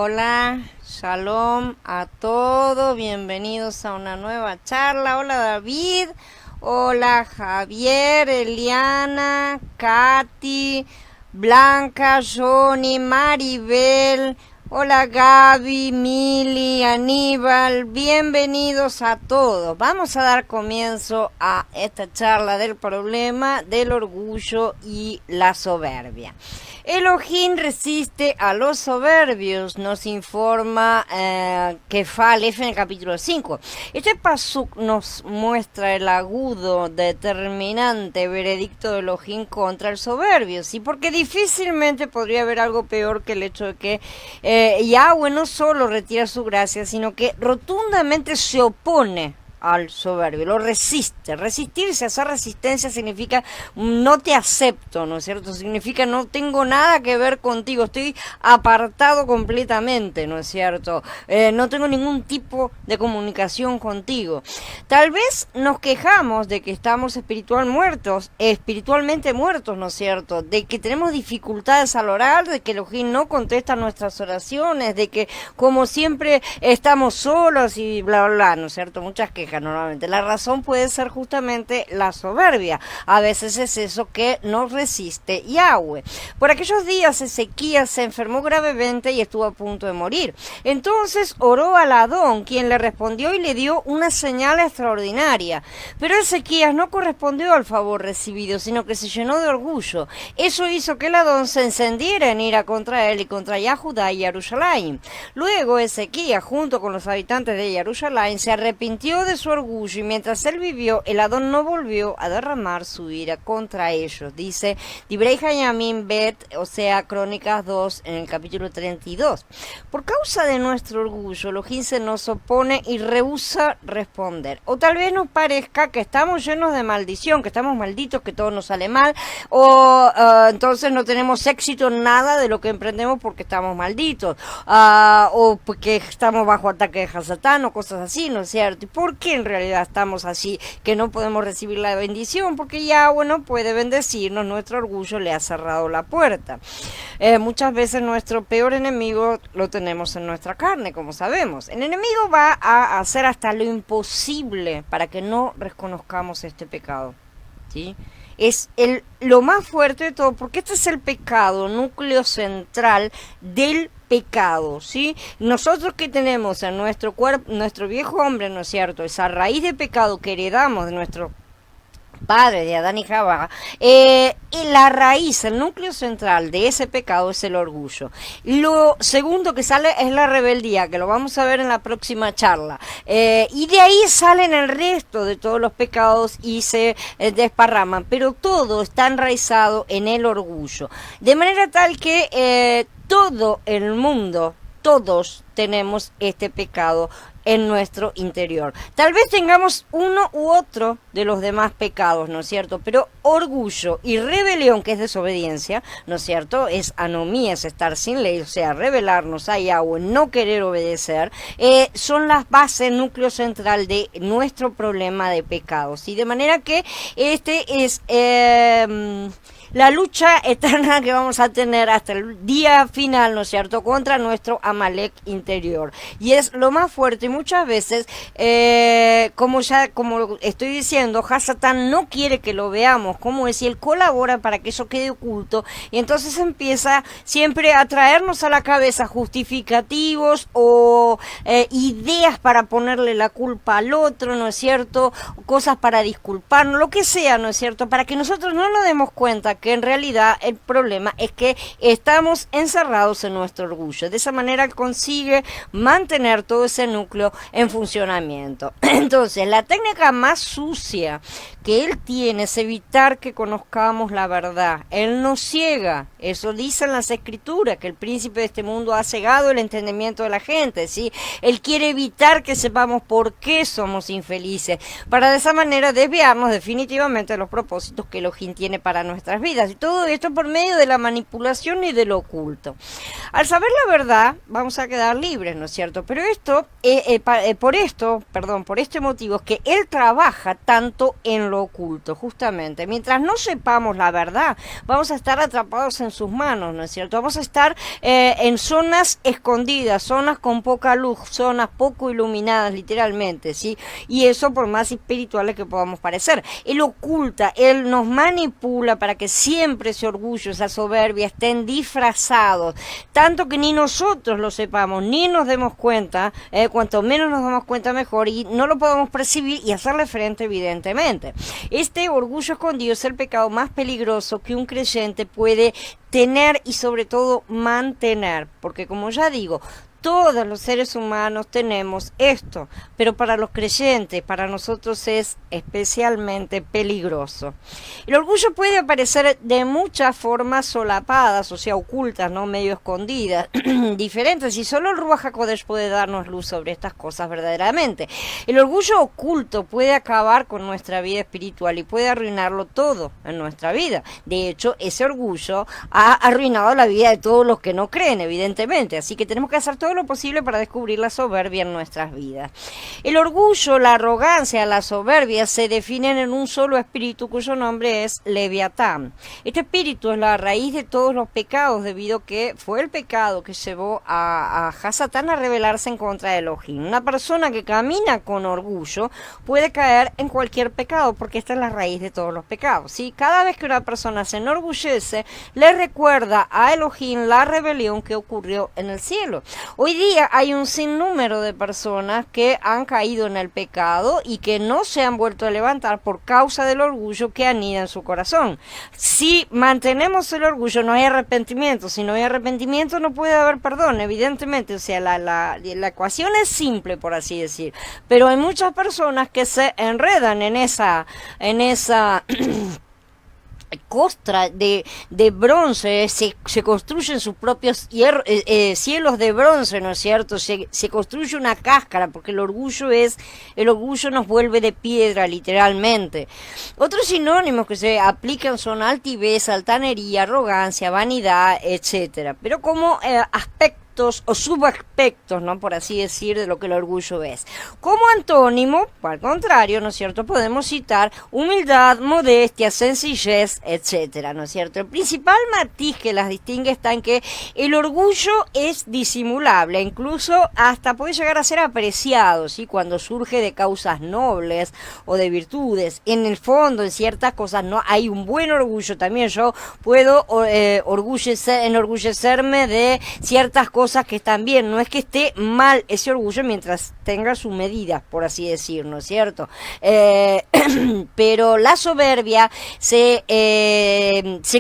Hola, shalom a todos, bienvenidos a una nueva charla. Hola David, hola Javier, Eliana, Katy, Blanca, Johnny, Maribel, hola Gaby, Mili, Aníbal, bienvenidos a todos. Vamos a dar comienzo a esta charla del problema del orgullo y la soberbia. Elohim resiste a los soberbios, nos informa Kefal-F en el capítulo 5. Este pasuk nos muestra el agudo, determinante veredicto de Elohim contra el soberbio, ¿sí? Porque difícilmente podría haber algo peor que el hecho de que Yahweh no solo retira su gracia, sino que rotundamente se opone al soberbio, lo resiste. Resistirse, hacer resistencia significa no te acepto, ¿no es cierto? Significa no tengo nada que ver contigo, estoy apartado completamente, ¿no es cierto? No tengo ningún tipo de comunicación contigo. Tal vez nos quejamos de que estamos espiritualmente muertos, ¿no es cierto? De que tenemos dificultades al orar, de que Elohim no contesta nuestras oraciones, de que como siempre estamos solos y bla, bla, bla, ¿no es cierto? Muchas quejas. Normalmente la razón puede ser justamente la soberbia. A veces es eso que nos resiste Yahweh. Por aquellos días Ezequías se enfermó gravemente y estuvo a punto de morir. Entonces oró al Adón, quien le respondió y le dio una señal extraordinaria. Pero Ezequías no correspondió al favor recibido, sino que se llenó de orgullo. Eso hizo que el Adón se encendiera en ira contra él y contra Yahudá y Jerusalén. Luego Ezequías, junto con los habitantes de Jerusalén, se arrepintió de su orgullo, y mientras él vivió, el Adón no volvió a derramar su ira contra ellos. Dice Dibrei Hayamim Bet, o sea, Crónicas 2, en el capítulo 32. Por causa de nuestro orgullo, Elohim se nos opone y rehúsa responder. O tal vez nos parezca que estamos llenos de maldición, que estamos malditos, que todo nos sale mal, o entonces no tenemos éxito en nada de lo que emprendemos porque estamos malditos, o porque estamos bajo ataque de Hasatán, o cosas así, ¿no es cierto? ¿Y por qué en realidad estamos así, que no podemos recibir la bendición? Porque Yahweh no puede bendecirnos, nuestro orgullo le ha cerrado la puerta. Muchas veces nuestro peor enemigo lo tenemos en nuestra carne, como sabemos. El enemigo va a hacer hasta lo imposible para que no reconozcamos este pecado, ¿sí? Es lo más fuerte de todo, porque este es el pecado, núcleo central del pecado, ¿sí? Nosotros que tenemos en nuestro cuerpo, nuestro viejo hombre, ¿no es cierto? Esa raíz de pecado que heredamos de nuestro padre, de Adán y Jabá, y la raíz, el núcleo central de ese pecado es el orgullo. Lo segundo que sale es la rebeldía, que lo vamos a ver en la próxima charla. Y de ahí salen el resto de todos los pecados y se desparraman, pero todo está enraizado en el orgullo. De manera tal que todo el mundo, todos tenemos este pecado en nuestro interior. Tal vez tengamos uno u otro de los demás pecados, ¿no es cierto? Pero orgullo y rebelión, que es desobediencia, ¿no es cierto? Es anomía, es estar sin ley, o sea, rebelarnos a Yahweh, no querer obedecer, son las bases, núcleo central de nuestro problema de pecados. Y de manera que este es la lucha eterna que vamos a tener hasta el día final, ¿no es cierto?, contra nuestro Amalek interior. Y es lo más fuerte. Muchas veces, como estoy diciendo, Hasatán no quiere que lo veamos como es, y él colabora para que eso quede oculto, y entonces empieza siempre a traernos a la cabeza justificativos o ideas para ponerle la culpa al otro, ¿no es cierto?, cosas para disculparnos, lo que sea, ¿no es cierto?, para que nosotros no nos demos cuenta que en realidad el problema es que estamos encerrados en nuestro orgullo. De esa manera él consigue mantener todo ese núcleo en funcionamiento. Entonces, la técnica más sucia que él tiene es evitar que conozcamos la verdad. Él nos ciega. Eso dicen las escrituras, que el príncipe de este mundo ha cegado el entendimiento de la gente, ¿sí? Él quiere evitar que sepamos por qué somos infelices, para de esa manera desviarnos definitivamente de los propósitos que Elohim tiene para nuestras vidas. escondidas, y todo esto por medio de la manipulación y del oculto. Al saber la verdad, vamos a quedar libres, ¿no es cierto? Pero por este motivo es que él trabaja tanto en lo oculto, justamente. Mientras no sepamos la verdad, vamos a estar atrapados en sus manos, ¿no es cierto? Vamos a estar en zonas escondidas, zonas con poca luz, zonas poco iluminadas, literalmente, ¿sí? Y eso por más espirituales que podamos parecer. Él oculta, él nos manipula para que siempre ese orgullo, esa soberbia estén disfrazados, tanto que ni nosotros lo sepamos, ni nos demos cuenta, cuanto menos nos damos cuenta mejor, y no lo podamos percibir y hacerle frente, evidentemente. Este orgullo escondido es el pecado más peligroso que un creyente puede tener y sobre todo mantener, porque como ya digo, todos los seres humanos tenemos esto, pero para los creyentes, para nosotros es especialmente peligroso. El orgullo puede aparecer de muchas formas solapadas, o sea, ocultas, ¿no? Medio escondidas, diferentes, y solo el Ruach HaKodesh puede darnos luz sobre estas cosas verdaderamente. El orgullo oculto puede acabar con nuestra vida espiritual y puede arruinarlo todo en nuestra vida. De hecho, ese orgullo ha arruinado la vida de todos los que no creen, evidentemente, así que tenemos que hacer todo lo posible para descubrir la soberbia en nuestras vidas. El orgullo, la arrogancia, la soberbia se definen en un solo espíritu cuyo nombre es Leviatán. Este espíritu es la raíz de todos los pecados, debido a que fue el pecado que llevó a Hasatán a rebelarse en contra de Elohim. Una persona que camina con orgullo puede caer en cualquier pecado, porque esta es la raíz de todos los pecados, ¿sí? Cada vez que una persona se enorgullece, le recuerda a Elohim la rebelión que ocurrió en el cielo. Hoy día hay un sinnúmero de personas que han caído en el pecado y que no se han vuelto a levantar por causa del orgullo que anida en su corazón. Si mantenemos el orgullo, no hay arrepentimiento. Si no hay arrepentimiento, no puede haber perdón, evidentemente. O sea, la ecuación es simple, por así decir. Pero hay muchas personas que se enredan en esa costra de bronce, se construyen sus propios cielos de bronce, ¿no es cierto? Se construye una cáscara, porque el orgullo nos vuelve de piedra, literalmente. Otros sinónimos que se aplican son altivez, altanería, arrogancia, vanidad, etcétera. Pero como aspecto o subaspectos, ¿no? Por así decir, de lo que el orgullo es. Como antónimo, al contrario, ¿no es cierto? Podemos citar humildad, modestia, sencillez, etcétera, ¿no es cierto? El principal matiz que las distingue está en que el orgullo es disimulable, incluso hasta puede llegar a ser apreciado, ¿sí? Cuando surge de causas nobles o de virtudes. En el fondo, en ciertas cosas, no hay un buen orgullo. También yo puedo enorgullecerme de ciertas cosas que están bien, no es que esté mal ese orgullo mientras tenga su medida, por así decir, ¿no es cierto? Pero la soberbia se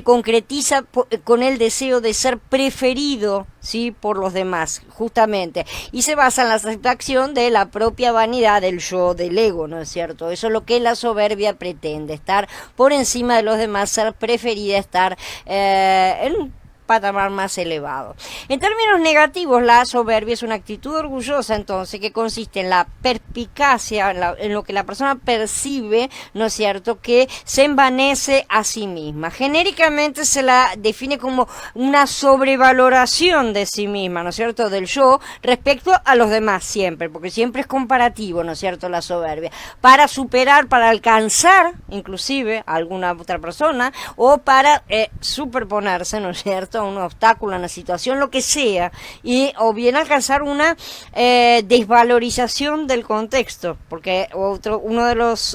concretiza con el deseo de ser preferido, ¿sí? Por los demás, justamente, y se basa en la satisfacción de la propia vanidad del yo, del ego, ¿no es cierto? Eso es lo que la soberbia pretende, estar por encima de los demás, ser preferida, estar en un patamar más elevado. En términos negativos, la soberbia es una actitud orgullosa, entonces, que consiste en la perspicacia, en lo que la persona percibe, ¿no es cierto?, que se envanece a sí misma. Genéricamente se la define como una sobrevaloración de sí misma, ¿no es cierto?, del yo respecto a los demás siempre, porque siempre es comparativo, ¿no es cierto?, la soberbia, para superar, para alcanzar, inclusive, a alguna otra persona, o para superponerse, ¿no es cierto?, a un obstáculo, a una situación, lo que sea, o bien alcanzar una desvalorización del contexto, porque uno de las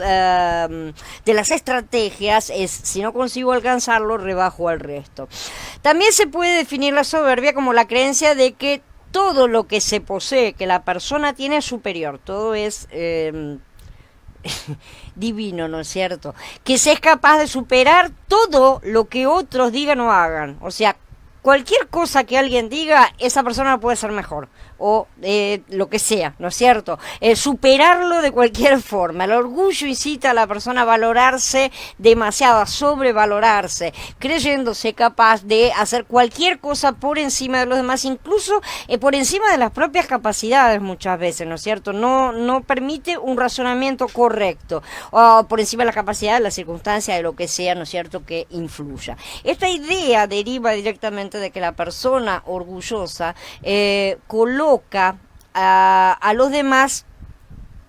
estrategias es, si no consigo alcanzarlo, rebajo al resto. También se puede definir la soberbia como la creencia de que todo lo que se posee, que la persona tiene, es superior, todo es divino, ¿no es cierto? Que se es capaz de superar todo lo que otros digan o hagan. O sea, cualquier cosa que alguien diga, esa persona puede ser mejor, o lo que sea, ¿no es cierto? Superarlo de cualquier forma. El orgullo incita a la persona a valorarse demasiado, a sobrevalorarse, creyéndose capaz de hacer cualquier cosa por encima de los demás, incluso por encima de las propias capacidades muchas veces, ¿no es cierto? No permite un razonamiento correcto, o por encima de la capacidad, de las circunstancias, de lo que sea, ¿no es cierto?, que influya. Esta idea deriva directamente de que la persona orgullosa coloca a los demás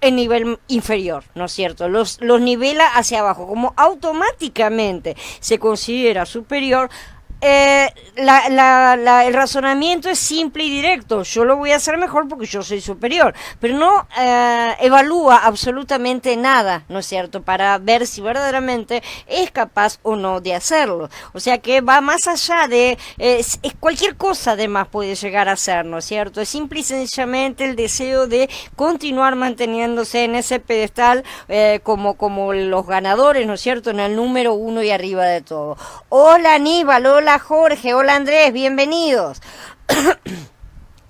en nivel inferior, ¿no es cierto? Los nivela hacia abajo, como automáticamente se considera superior. El razonamiento es simple y directo. Yo lo voy a hacer mejor porque yo soy superior, pero no evalúa absolutamente nada, ¿no es cierto?, para ver si verdaderamente es capaz o no de hacerlo. O sea que va más allá de cualquier cosa además puede llegar a ser, ¿no es cierto? Es simple y sencillamente el deseo de continuar manteniéndose en ese pedestal como los ganadores, ¿no es cierto?, en el número uno y arriba de todo. Hola Aníbal, hola Jorge, hola Andrés, bienvenidos.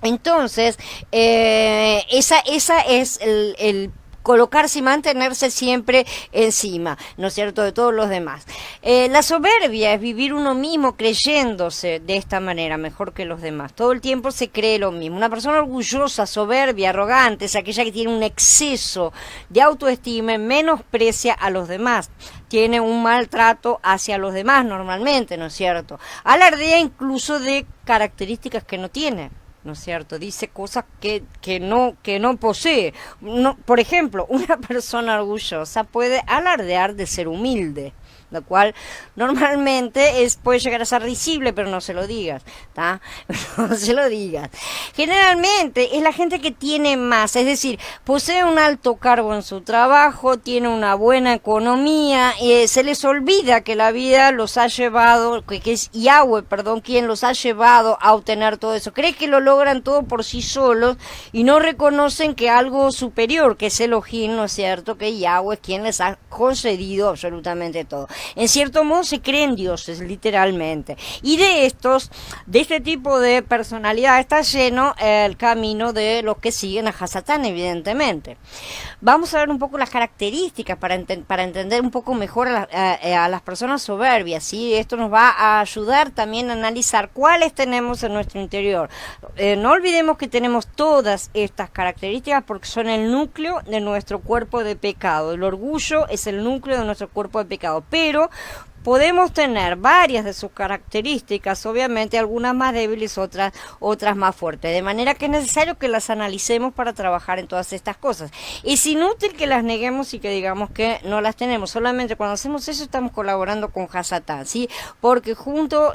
Entonces, esa es el colocarse y mantenerse siempre encima, ¿no es cierto?, de todos los demás. La soberbia es vivir uno mismo creyéndose de esta manera mejor que los demás. Todo el tiempo se cree lo mismo. Una persona orgullosa, soberbia, arrogante es aquella que tiene un exceso de autoestima y menosprecia a los demás. Tiene un maltrato hacia los demás normalmente, ¿no es cierto? Alardea incluso de características que no tiene, ¿no es cierto? Dice cosas que no posee. No, por ejemplo, una persona orgullosa puede alardear de ser humilde, lo cual normalmente puede llegar a ser risible, pero no se lo digas, ¿tá? No se lo digas. Generalmente es la gente que tiene más, es decir, posee un alto cargo en su trabajo, tiene una buena economía, se les olvida que la vida los ha llevado, que es Yahweh, quien los ha llevado a obtener todo eso. Creen que lo logran todo por sí solos y no reconocen que algo superior, que es Elohim, ¿no es cierto?, que Yahweh es quien les ha concedido absolutamente todo. En cierto modo se creen dioses, literalmente. Y de este tipo de personalidad está lleno el camino de los que siguen a Hasatán, evidentemente. Vamos a ver un poco las características para entender un poco mejor a las personas soberbias, ¿sí? Esto nos va a ayudar también a analizar cuáles tenemos en nuestro interior. No olvidemos que tenemos todas estas características porque son el núcleo de nuestro cuerpo de pecado. El orgullo es el núcleo de nuestro cuerpo de pecado, pero podemos tener varias de sus características, obviamente algunas más débiles, otras más fuertes, de manera que es necesario que las analicemos para trabajar en todas estas cosas. Es inútil que las neguemos y que digamos que no las tenemos, solamente cuando hacemos eso estamos colaborando con Hasatán, ¿sí? Porque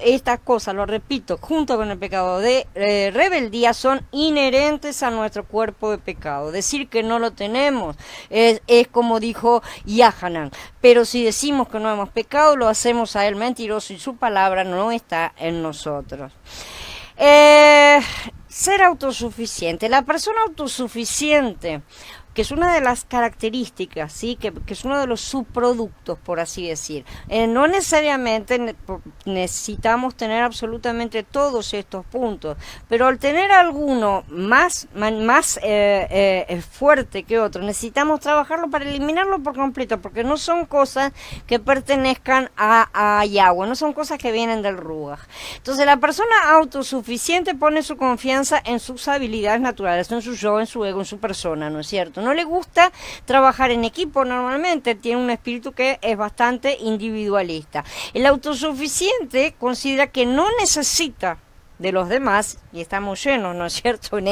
estas cosas, lo repito, junto con el pecado de rebeldía, son inherentes a nuestro cuerpo de pecado. Decir que no lo tenemos es como dijo Yahanan, pero si decimos que no hemos pecado, lo hacemos a él mentiroso y su palabra no está en nosotros. Ser autosuficiente. La persona autosuficiente, que es una de las características, ¿sí? que es uno de los subproductos, por así decir. No necesariamente necesitamos tener absolutamente todos estos puntos, pero al tener alguno más fuerte que otro, necesitamos trabajarlo para eliminarlo por completo, porque no son cosas que pertenezcan a Yahweh, no son cosas que vienen del Ruach. Entonces la persona autosuficiente pone su confianza en sus habilidades naturales, en su yo, en su ego, en su persona, ¿no es cierto? No le gusta trabajar en equipo normalmente, tiene un espíritu que es bastante individualista. El autosuficiente considera que no necesita de los demás, y estamos llenos, ¿no es cierto?, en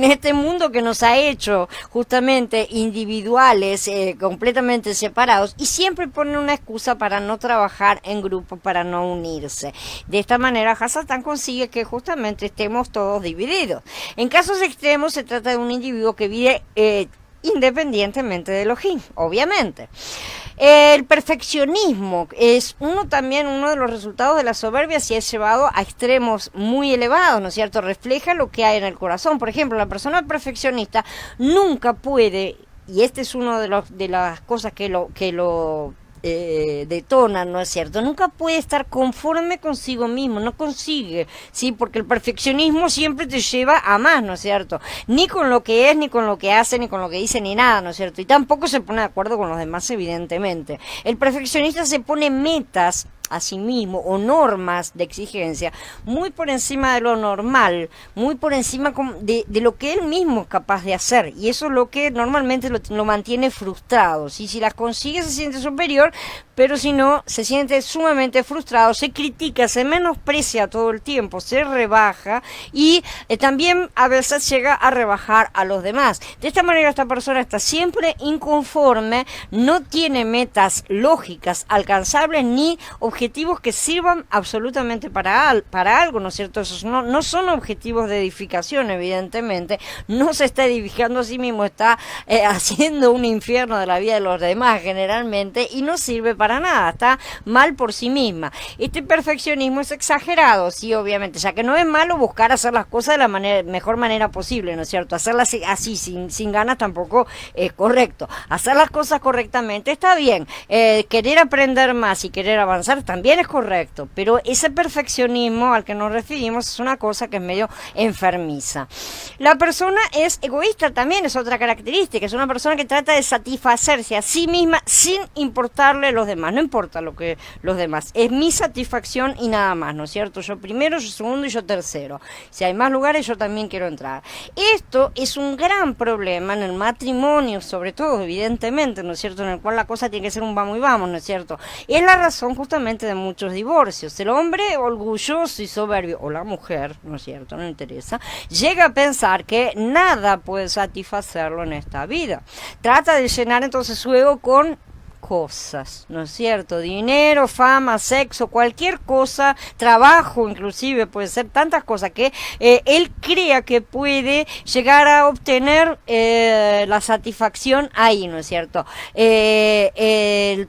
este mundo que nos ha hecho justamente individuales, completamente separados, y siempre pone una excusa para no trabajar en grupo, para no unirse. De esta manera Hasatán consigue que justamente estemos todos divididos. En casos extremos se trata de un individuo que vive independientemente de Elohim, obviamente. El perfeccionismo es uno de los resultados de la soberbia si es llevado a extremos muy elevados, ¿no es cierto? Refleja lo que hay en el corazón. Por ejemplo, la persona perfeccionista nunca puede, y este es uno de las cosas que lo detonan, ¿no es cierto? Nunca puede estar conforme consigo mismo, no consigue, ¿sí? Porque el perfeccionismo siempre te lleva a más, ¿no es cierto? Ni con lo que es, ni con lo que hace, ni con lo que dice, ni nada, ¿no es cierto? Y tampoco se pone de acuerdo con los demás, evidentemente. El perfeccionista se pone metas a sí mismo o normas de exigencia muy por encima de lo normal, muy por encima de lo que él mismo es capaz de hacer, y eso es lo que normalmente lo mantiene frustrado, ¿sí? Si las consigue se siente superior, pero si no se siente sumamente frustrado, se critica, se menosprecia todo el tiempo, se rebaja y también a veces llega a rebajar a los demás. De esta manera esta persona está siempre inconforme, no tiene metas lógicas, alcanzables, ni objetivos que sirvan absolutamente para algo, ¿no es cierto? Esos no son objetivos de edificación, evidentemente, no se está edificando a sí mismo, está haciendo un infierno de la vida de los demás generalmente, y no sirve para nada, está mal por sí misma. Este perfeccionismo es exagerado, sí, obviamente, ya que no es malo buscar hacer las cosas de la mejor manera posible, ¿no es cierto? Hacerlas así, sin ganas, tampoco es correcto. Hacer las cosas correctamente está bien, querer aprender más y querer avanzar también es correcto, pero ese perfeccionismo al que nos referimos es una cosa que es medio enfermiza. La persona es egoísta también, es otra característica, es una persona que trata de satisfacerse a sí misma sin importarle los demás, no importa lo que los demás, es mi satisfacción y nada más, ¿no es cierto? Yo primero, yo segundo y yo tercero. Si hay más lugares, yo también quiero entrar. Esto es un gran problema en el matrimonio, sobre todo, evidentemente, ¿no es cierto? En el cual la cosa tiene que ser un vamos y vamos, ¿no es cierto? Es la razón justamente de muchos divorcios. El hombre orgulloso y soberbio, o la mujer, ¿no es cierto? No interesa, llega a pensar que nada puede satisfacerlo en esta vida. Trata de llenar entonces su ego con cosas, ¿no es cierto? Dinero, fama, sexo, cualquier cosa, trabajo inclusive, puede ser tantas cosas que él crea que puede llegar a obtener la satisfacción ahí, ¿no es cierto?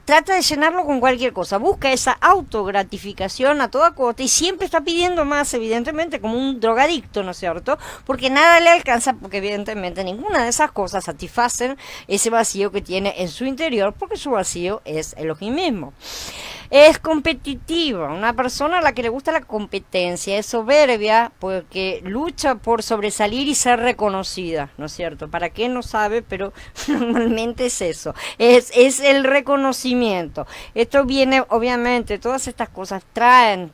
Trata de llenarlo con cualquier cosa, busca esa autogratificación a toda costa y siempre está pidiendo más, evidentemente, como un drogadicto, ¿no es cierto? Porque nada le alcanza, porque evidentemente ninguna de esas cosas satisfacen ese vacío que tiene en su interior, porque su vacío es Elohim mismo. Es competitiva, una persona a la que le gusta la competencia, es soberbia porque lucha por sobresalir y ser reconocida, ¿no es cierto? ¿Para qué? No sabe, pero normalmente es eso, es el reconocimiento. Esto viene, obviamente, todas estas cosas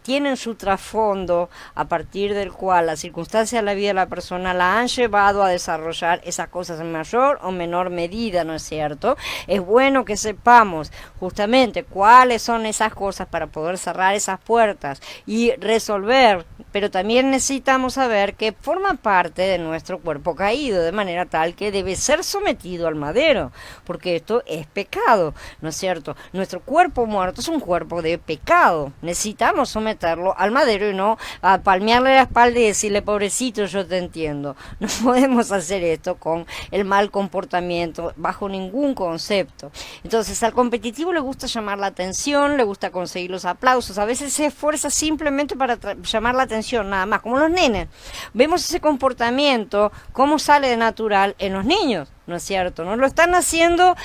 tienen su trasfondo a partir del cual las circunstancias de la vida de la persona la han llevado a desarrollar esas cosas en mayor o menor medida, ¿no es cierto? Es bueno que sepamos justamente cuáles son esas cosas para poder cerrar esas puertas y resolver, pero también necesitamos saber que forma parte de nuestro cuerpo caído, de manera tal que debe ser sometido al madero, porque esto es pecado, ¿no es cierto? Nuestro cuerpo muerto es un cuerpo de pecado, necesitamos someterlo al madero y no a palmearle la espalda y decirle, pobrecito, yo te entiendo. No podemos hacer esto con el mal comportamiento bajo ningún concepto. Entonces al competitivo le gusta llamar la atención, le gusta conseguir los aplausos, a veces se esfuerza simplemente para llamar la atención, nada más, como los nenes. Vemos ese comportamiento, cómo sale de natural en los niños, ¿no es cierto? No lo están haciendo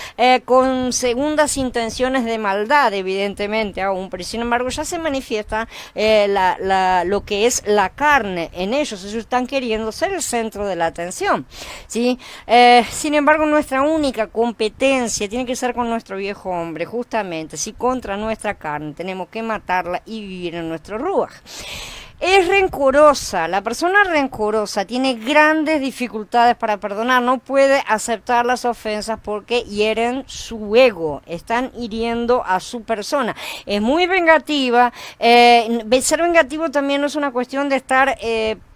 con segundas intenciones de maldad, evidentemente, aún, pero sin embargo ya se manifiesta lo que es la carne en ellos están queriendo ser el centro de la atención, ¿sí? Sin embargo, nuestra única competencia tiene que ser con nuestro viejo hombre, justamente, si contra nuestra carne tenemos que matarla y vivir en nuestro ruaj. Es rencorosa, la persona rencorosa tiene grandes dificultades para perdonar, no puede aceptar las ofensas porque hieren su ego, están hiriendo a su persona. Es muy vengativa, ser vengativo también no es una cuestión de estar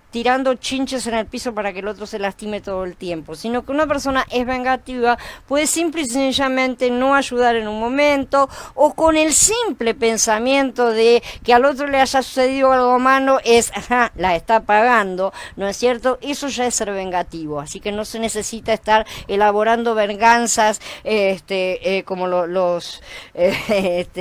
tirando chinches en el piso para que el otro se lastime todo el tiempo, sino que una persona es vengativa, puede simple y sencillamente no ayudar en un momento, o con el simple pensamiento de que al otro le haya sucedido algo malo es, ajá, la está pagando, ¿no es cierto? Eso ya es ser vengativo, así que no se necesita estar elaborando venganzas como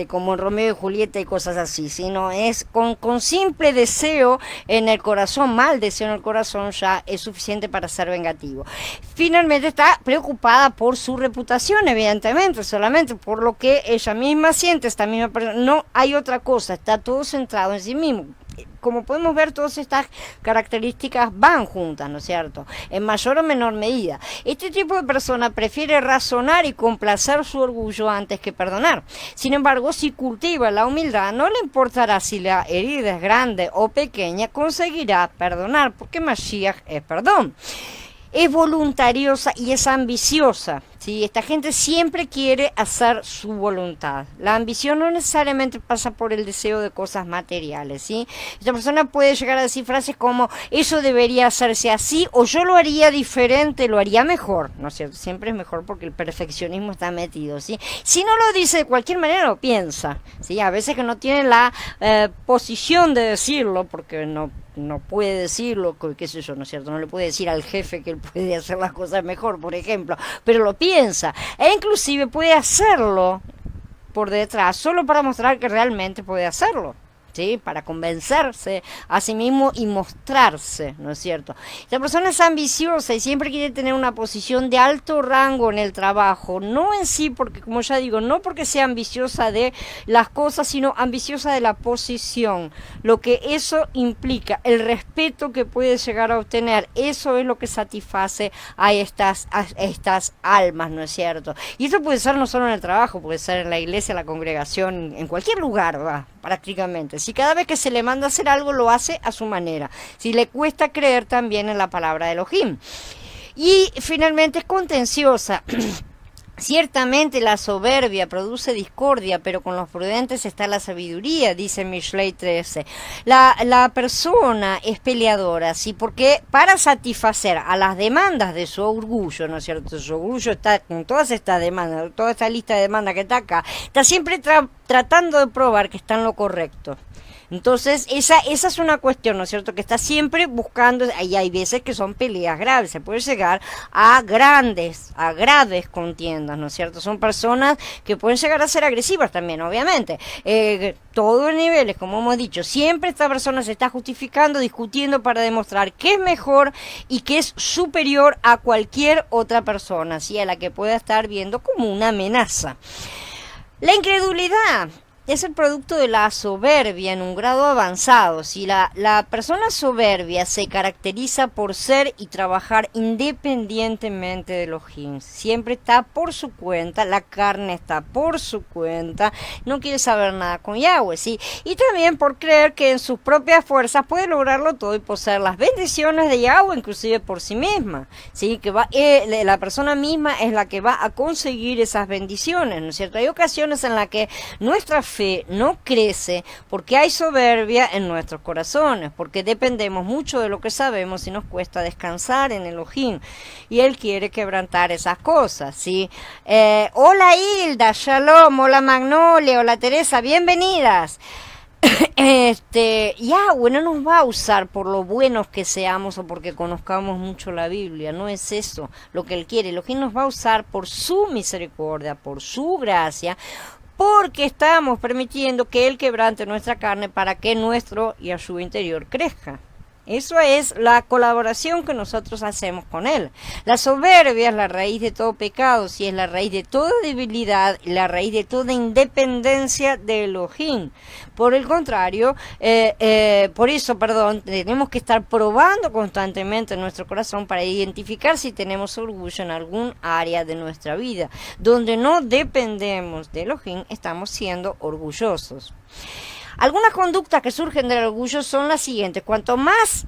como Romeo y Julieta y cosas así, sino es con simple deseo en el corazón mal el deseo en el corazón ya es suficiente para ser vengativo. Finalmente está preocupada por su reputación, evidentemente, solamente por lo que ella misma siente, esta misma persona. No hay otra cosa, está todo centrado en sí mismo. Como podemos ver, todas estas características van juntas, ¿no es cierto? En mayor o menor medida. Este tipo de persona prefiere razonar y complacer su orgullo antes que perdonar. Sin embargo, si cultiva la humildad, no le importará si la herida es grande o pequeña, conseguirá perdonar, porque Mashiach es perdón. Es voluntariosa y es ambiciosa, ¿sí? Esta gente siempre quiere hacer su voluntad. La ambición no necesariamente pasa por el deseo de cosas materiales, ¿sí? Esta persona puede llegar a decir frases como, eso debería hacerse así, o yo lo haría diferente, lo haría mejor, ¿no es cierto? Siempre es mejor porque el perfeccionismo está metido, ¿sí? Si no lo dice de cualquier manera, lo piensa, ¿sí? A veces que no tiene la posición de decirlo, porque no puede decirlo, qué sé yo, ¿no es cierto? No le puede decir al jefe que él puede hacer las cosas mejor, por ejemplo, pero lo piensa, e inclusive puede hacerlo por detrás, solo para mostrar que realmente puede hacerlo, ¿sí? Para convencerse a sí mismo y mostrarse, ¿no es cierto? Esta persona es ambiciosa y siempre quiere tener una posición de alto rango en el trabajo, no en sí, porque como ya digo, no porque sea ambiciosa de las cosas, sino ambiciosa de la posición, lo que eso implica, el respeto que puede llegar a obtener, eso es lo que satisface a estas almas, ¿no es cierto? Y eso puede ser no solo en el trabajo, puede ser en la iglesia, la congregación, en cualquier lugar, ¿verdad? Prácticamente. Si cada vez que se le manda a hacer algo lo hace a su manera. Si le cuesta creer también en la palabra de Elohim. Y finalmente es contenciosa. Ciertamente la soberbia produce discordia, pero con los prudentes está la sabiduría, dice Mishlei 13. La persona es peleadora, ¿sí? Porque para satisfacer a las demandas de su orgullo, ¿no es cierto? Su orgullo está con todas estas demandas, toda esta lista de demandas que está acá, está siempre tratando de probar que está en lo correcto. Entonces, esa es una cuestión, ¿no es cierto? Que está siempre buscando, y hay veces que son peleas graves, se puede llegar a graves contiendas, ¿no es cierto? Son personas que pueden llegar a ser agresivas también, obviamente. Todos niveles, como hemos dicho, siempre esta persona se está justificando, discutiendo para demostrar que es mejor y que es superior a cualquier otra persona, ¿sí? A la que pueda estar viendo como una amenaza. La incredulidad es el producto de la soberbia en un grado avanzado. Si la persona soberbia se caracteriza por ser y trabajar independientemente de Elohim, siempre está por su cuenta, la carne está por su cuenta, no quiere saber nada con Yahweh, ¿sí? Y también por creer que en sus propias fuerzas puede lograrlo todo y poseer las bendiciones de Yahweh, inclusive por sí misma, ¿sí? Que la persona misma es la que va a conseguir esas bendiciones, ¿no es cierto? Hay ocasiones en las que nuestra fe no crece porque hay soberbia en nuestros corazones, porque dependemos mucho de lo que sabemos y nos cuesta descansar en Elohim, y Él quiere quebrantar esas cosas, ¿sí? Hola Hilda, Shalom, hola Magnolia, hola Teresa, bienvenidas. Yahweh no nos va a usar por lo buenos que seamos o porque conozcamos mucho la Biblia, no es eso lo que Él quiere. Elohim nos va a usar por su misericordia, por su gracia, porque estamos permitiendo que Él quebrante nuestra carne para que nuestro Yahshua interior crezca. Eso es la colaboración que nosotros hacemos con Él. La soberbia es la raíz de todo pecado, sí, es la raíz de toda debilidad, la raíz de toda independencia de Elohim. Por el contrario, tenemos que estar probando constantemente nuestro corazón para identificar si tenemos orgullo en algún área de nuestra vida. Donde no dependemos de Elohim, estamos siendo orgullosos. Algunas conductas que surgen del orgullo son las siguientes: cuanto más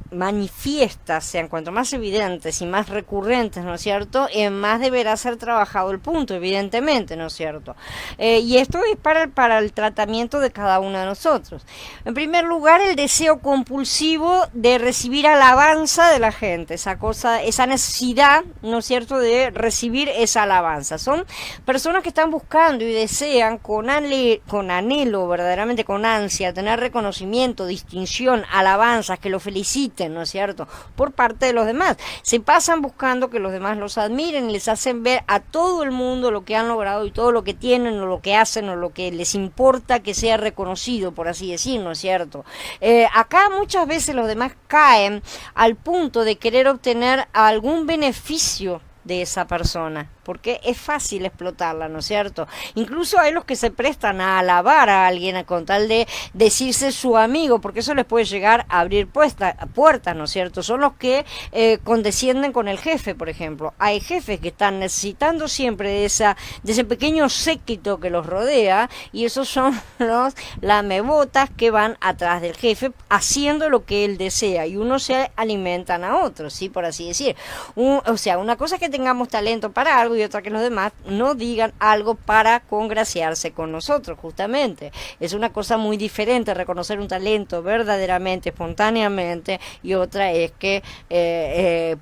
manifiestas sean, cuanto más evidentes y más recurrentes, ¿no es cierto?, más deberá ser trabajado el punto, evidentemente, ¿no es cierto? Y esto es para el tratamiento de cada uno de nosotros. En primer lugar, el deseo compulsivo de recibir alabanza de la gente, esa necesidad, ¿no es cierto?, de recibir esa alabanza. Son personas que están buscando y desean con anhelo, verdaderamente con ansia, tener reconocimiento, distinción, alabanzas, que lo feliciten, necesiten, ¿no es cierto?, por parte de los demás. Se pasan buscando que los demás los admiren y les hacen ver a todo el mundo lo que han logrado y todo lo que tienen o lo que hacen o lo que les importa que sea reconocido, por así decir, ¿no es cierto? Acá muchas veces los demás caen al punto de querer obtener algún beneficio de esa persona, porque es fácil explotarla, ¿no es cierto? Incluso hay los que se prestan a alabar a alguien con tal de decirse su amigo, porque eso les puede llegar a abrir puertas, ¿no es cierto? Son los que condescienden con el jefe, por ejemplo. Hay jefes que están necesitando siempre de ese pequeño séquito que los rodea, y esos son los lamebotas que van atrás del jefe haciendo lo que él desea, y unos se alimentan a otros, ¿sí? Por así decir. O sea, una cosa es que tengamos talento para algo y otra que los demás no digan algo para congraciarse con nosotros, justamente. Es una cosa muy diferente reconocer un talento verdaderamente, espontáneamente, y otra es que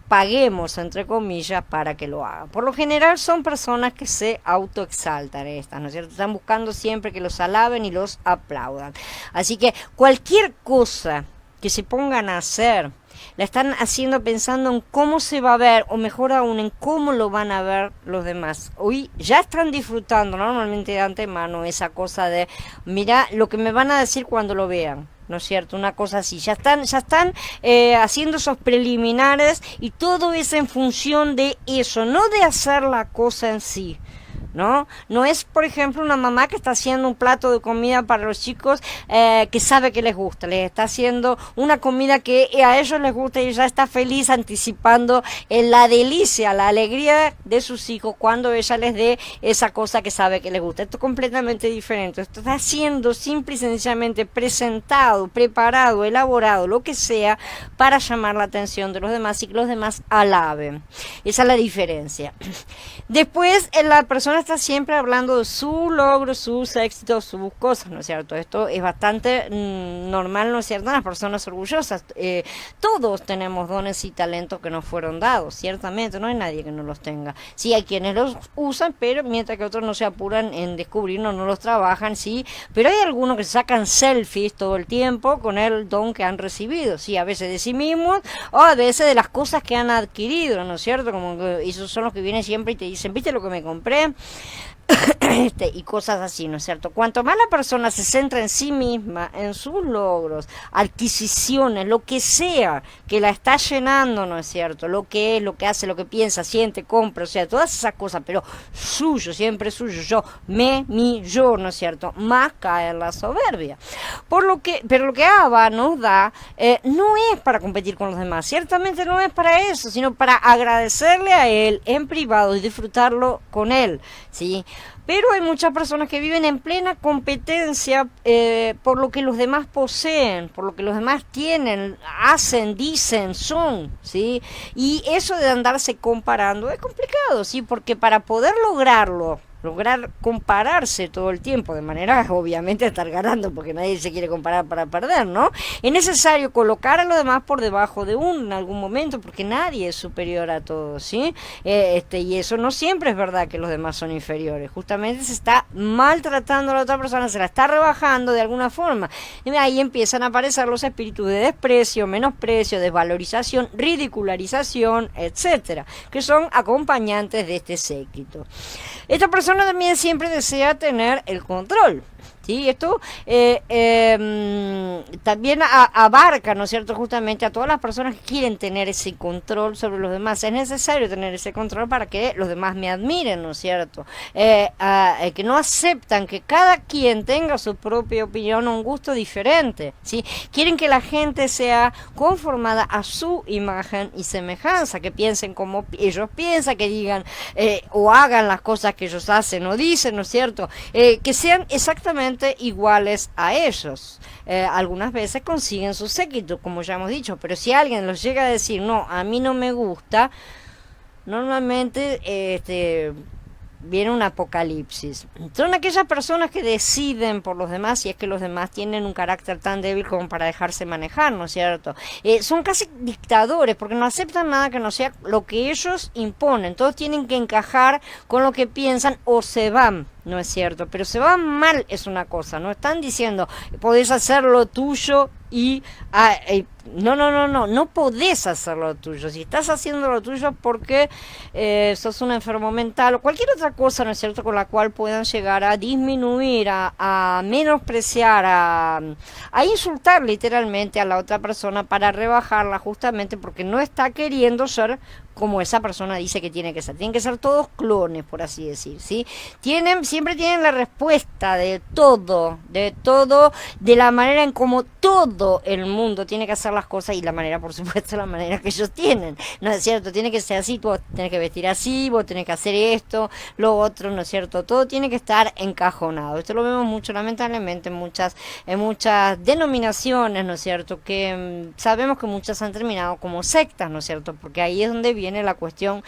paguemos, entre comillas, para que lo hagan. Por lo general son personas que se autoexaltan estas, ¿no es cierto? Están buscando siempre que los alaben y los aplaudan. Así que cualquier cosa que se pongan a hacer, la están haciendo pensando en cómo se va a ver, o mejor aún, en cómo lo van a ver los demás. Hoy ya están disfrutando normalmente de antemano esa cosa de, mira lo que me van a decir cuando lo vean, ¿no es cierto? Una cosa así. Ya están haciendo esos preliminares, y todo es en función de eso, no de hacer la cosa en sí. No es, por ejemplo, una mamá que está haciendo un plato de comida para los chicos que sabe que les gusta, les está haciendo una comida que a ellos les gusta y ya está feliz anticipando la delicia, la alegría de sus hijos cuando ella les dé esa cosa que sabe que les gusta. Esto es completamente diferente. Esto está siendo simple y sencillamente presentado, preparado, elaborado, lo que sea, para llamar la atención de los demás y que los demás alaben. Esa es la diferencia. Después, la persona está siempre hablando de su logro, sus éxitos, sus cosas, ¿no es cierto? Esto es bastante normal, ¿no es cierto? Las personas orgullosas. Todos tenemos dones y talentos que nos fueron dados, ciertamente, no hay nadie que no los tenga. Sí, hay quienes los usan, pero mientras que otros no se apuran en descubrirlos, no los trabajan, sí, pero hay algunos que sacan selfies todo el tiempo con el don que han recibido, sí, a veces de sí mismos o a veces de las cosas que han adquirido, ¿no es cierto? Como que esos son los que vienen siempre y te dicen, ¿viste lo que me compré? Y cosas así, ¿no es cierto? Cuanto más la persona se centra en sí misma, en sus logros, adquisiciones, lo que sea que la está llenando, ¿no es cierto? Lo que es, lo que hace, lo que piensa, siente, compra, o sea, todas esas cosas, pero suyo, siempre suyo, yo, ¿no es cierto? Más cae en la soberbia. Pero lo que Abba nos da no es para competir con los demás, ciertamente no es para eso, sino para agradecerle a él en privado y disfrutarlo con él, ¿sí? Pero hay muchas personas que viven en plena competencia por lo que los demás poseen, por lo que los demás tienen, hacen, dicen, son, ¿sí? Y eso de andarse comparando es complicado, ¿sí? Porque para poder lograr compararse todo el tiempo, de manera obviamente estar ganando, porque nadie se quiere comparar para perder, ¿no? Es necesario colocar a los demás por debajo de uno en algún momento, porque nadie es superior a todos, ¿sí? Y eso no siempre es verdad, que los demás son inferiores. Justamente se está maltratando a la otra persona, se la está rebajando de alguna forma. Y ahí empiezan a aparecer los espíritus de desprecio, menosprecio, desvalorización, ridicularización, etcétera, que son acompañantes de este séquito. Esta persona también siempre desea tener el control. Sí, esto también abarca, ¿no es cierto?, justamente a todas las personas que quieren tener ese control sobre los demás. Es necesario tener ese control para que los demás me admiren, ¿no es cierto? Que no aceptan que cada quien tenga su propia opinión o un gusto diferente, ¿sí? Quieren que la gente sea conformada a su imagen y semejanza, que piensen como ellos piensan, que digan o hagan las cosas que ellos hacen o dicen, ¿no es cierto? Que sean exactamente iguales a ellos. Algunas veces consiguen su séquito, como ya hemos dicho, pero si alguien los llega a decir, no, a mí no me gusta, normalmente viene un apocalipsis. Son aquellas personas que deciden por los demás, y es que los demás tienen un carácter tan débil como para dejarse manejar, ¿no es cierto? Son casi dictadores, porque no aceptan nada que no sea lo que ellos imponen. Todos tienen que encajar con lo que piensan o se van, ¿no es cierto? Pero se van mal es una cosa, no están diciendo, podés hacer lo tuyo y no podés hacer lo tuyo. Si estás haciendo lo tuyo porque sos un enfermo mental o cualquier otra cosa, ¿no es cierto?, con la cual puedan llegar a disminuir, a menospreciar, a insultar literalmente a la otra persona para rebajarla justamente porque no está queriendo ser como esa persona dice que tiene que ser. Tienen que ser todos clones, por así decir, ¿sí? Siempre tienen la respuesta de todo, de la manera en como todo el mundo tiene que hacer las cosas y la manera, por supuesto, la manera que ellos tienen, ¿no es cierto? Tiene que ser así, vos tenés que vestir así, vos tenés que hacer esto, lo otro, ¿no es cierto? Todo tiene que estar encajonado. Esto lo vemos mucho, lamentablemente, en muchas denominaciones, ¿no es cierto? Que sabemos que muchas han terminado como sectas, ¿no es cierto? Porque ahí es donde viene la cuestión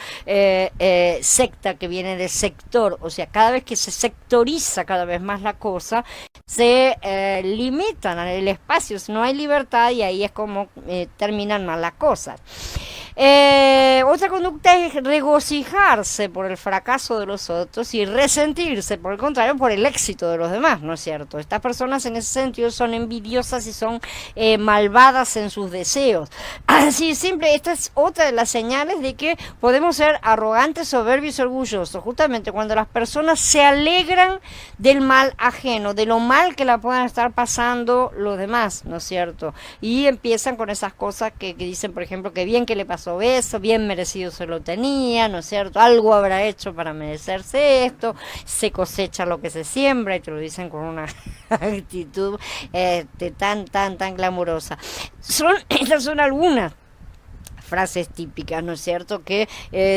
secta, que viene de sector, o sea, cada vez que se sectoriza cada vez más la cosa, se limitan el espacio, no hay libertad y ahí es como terminan mal las cosas. Otra conducta es regocijarse por el fracaso de los otros y resentirse, por el contrario, por el éxito de los demás, ¿no es cierto? Estas personas en ese sentido son envidiosas y son malvadas en sus deseos. Así simple, esta es otra de las señales de que podemos ser arrogantes, soberbios y orgullosos, justamente cuando las personas se alegran del mal ajeno, de lo mal que la puedan estar pasando los demás, ¿no es cierto? Y empiezan con esas cosas que dicen, por ejemplo, que bien que le pasó eso, bien merecido se lo tenía, ¿no es cierto? Algo habrá hecho para merecerse esto, se cosecha lo que se siembra y te lo dicen con una actitud tan glamurosa. Estas son algunas frases típicas, ¿no es cierto?, que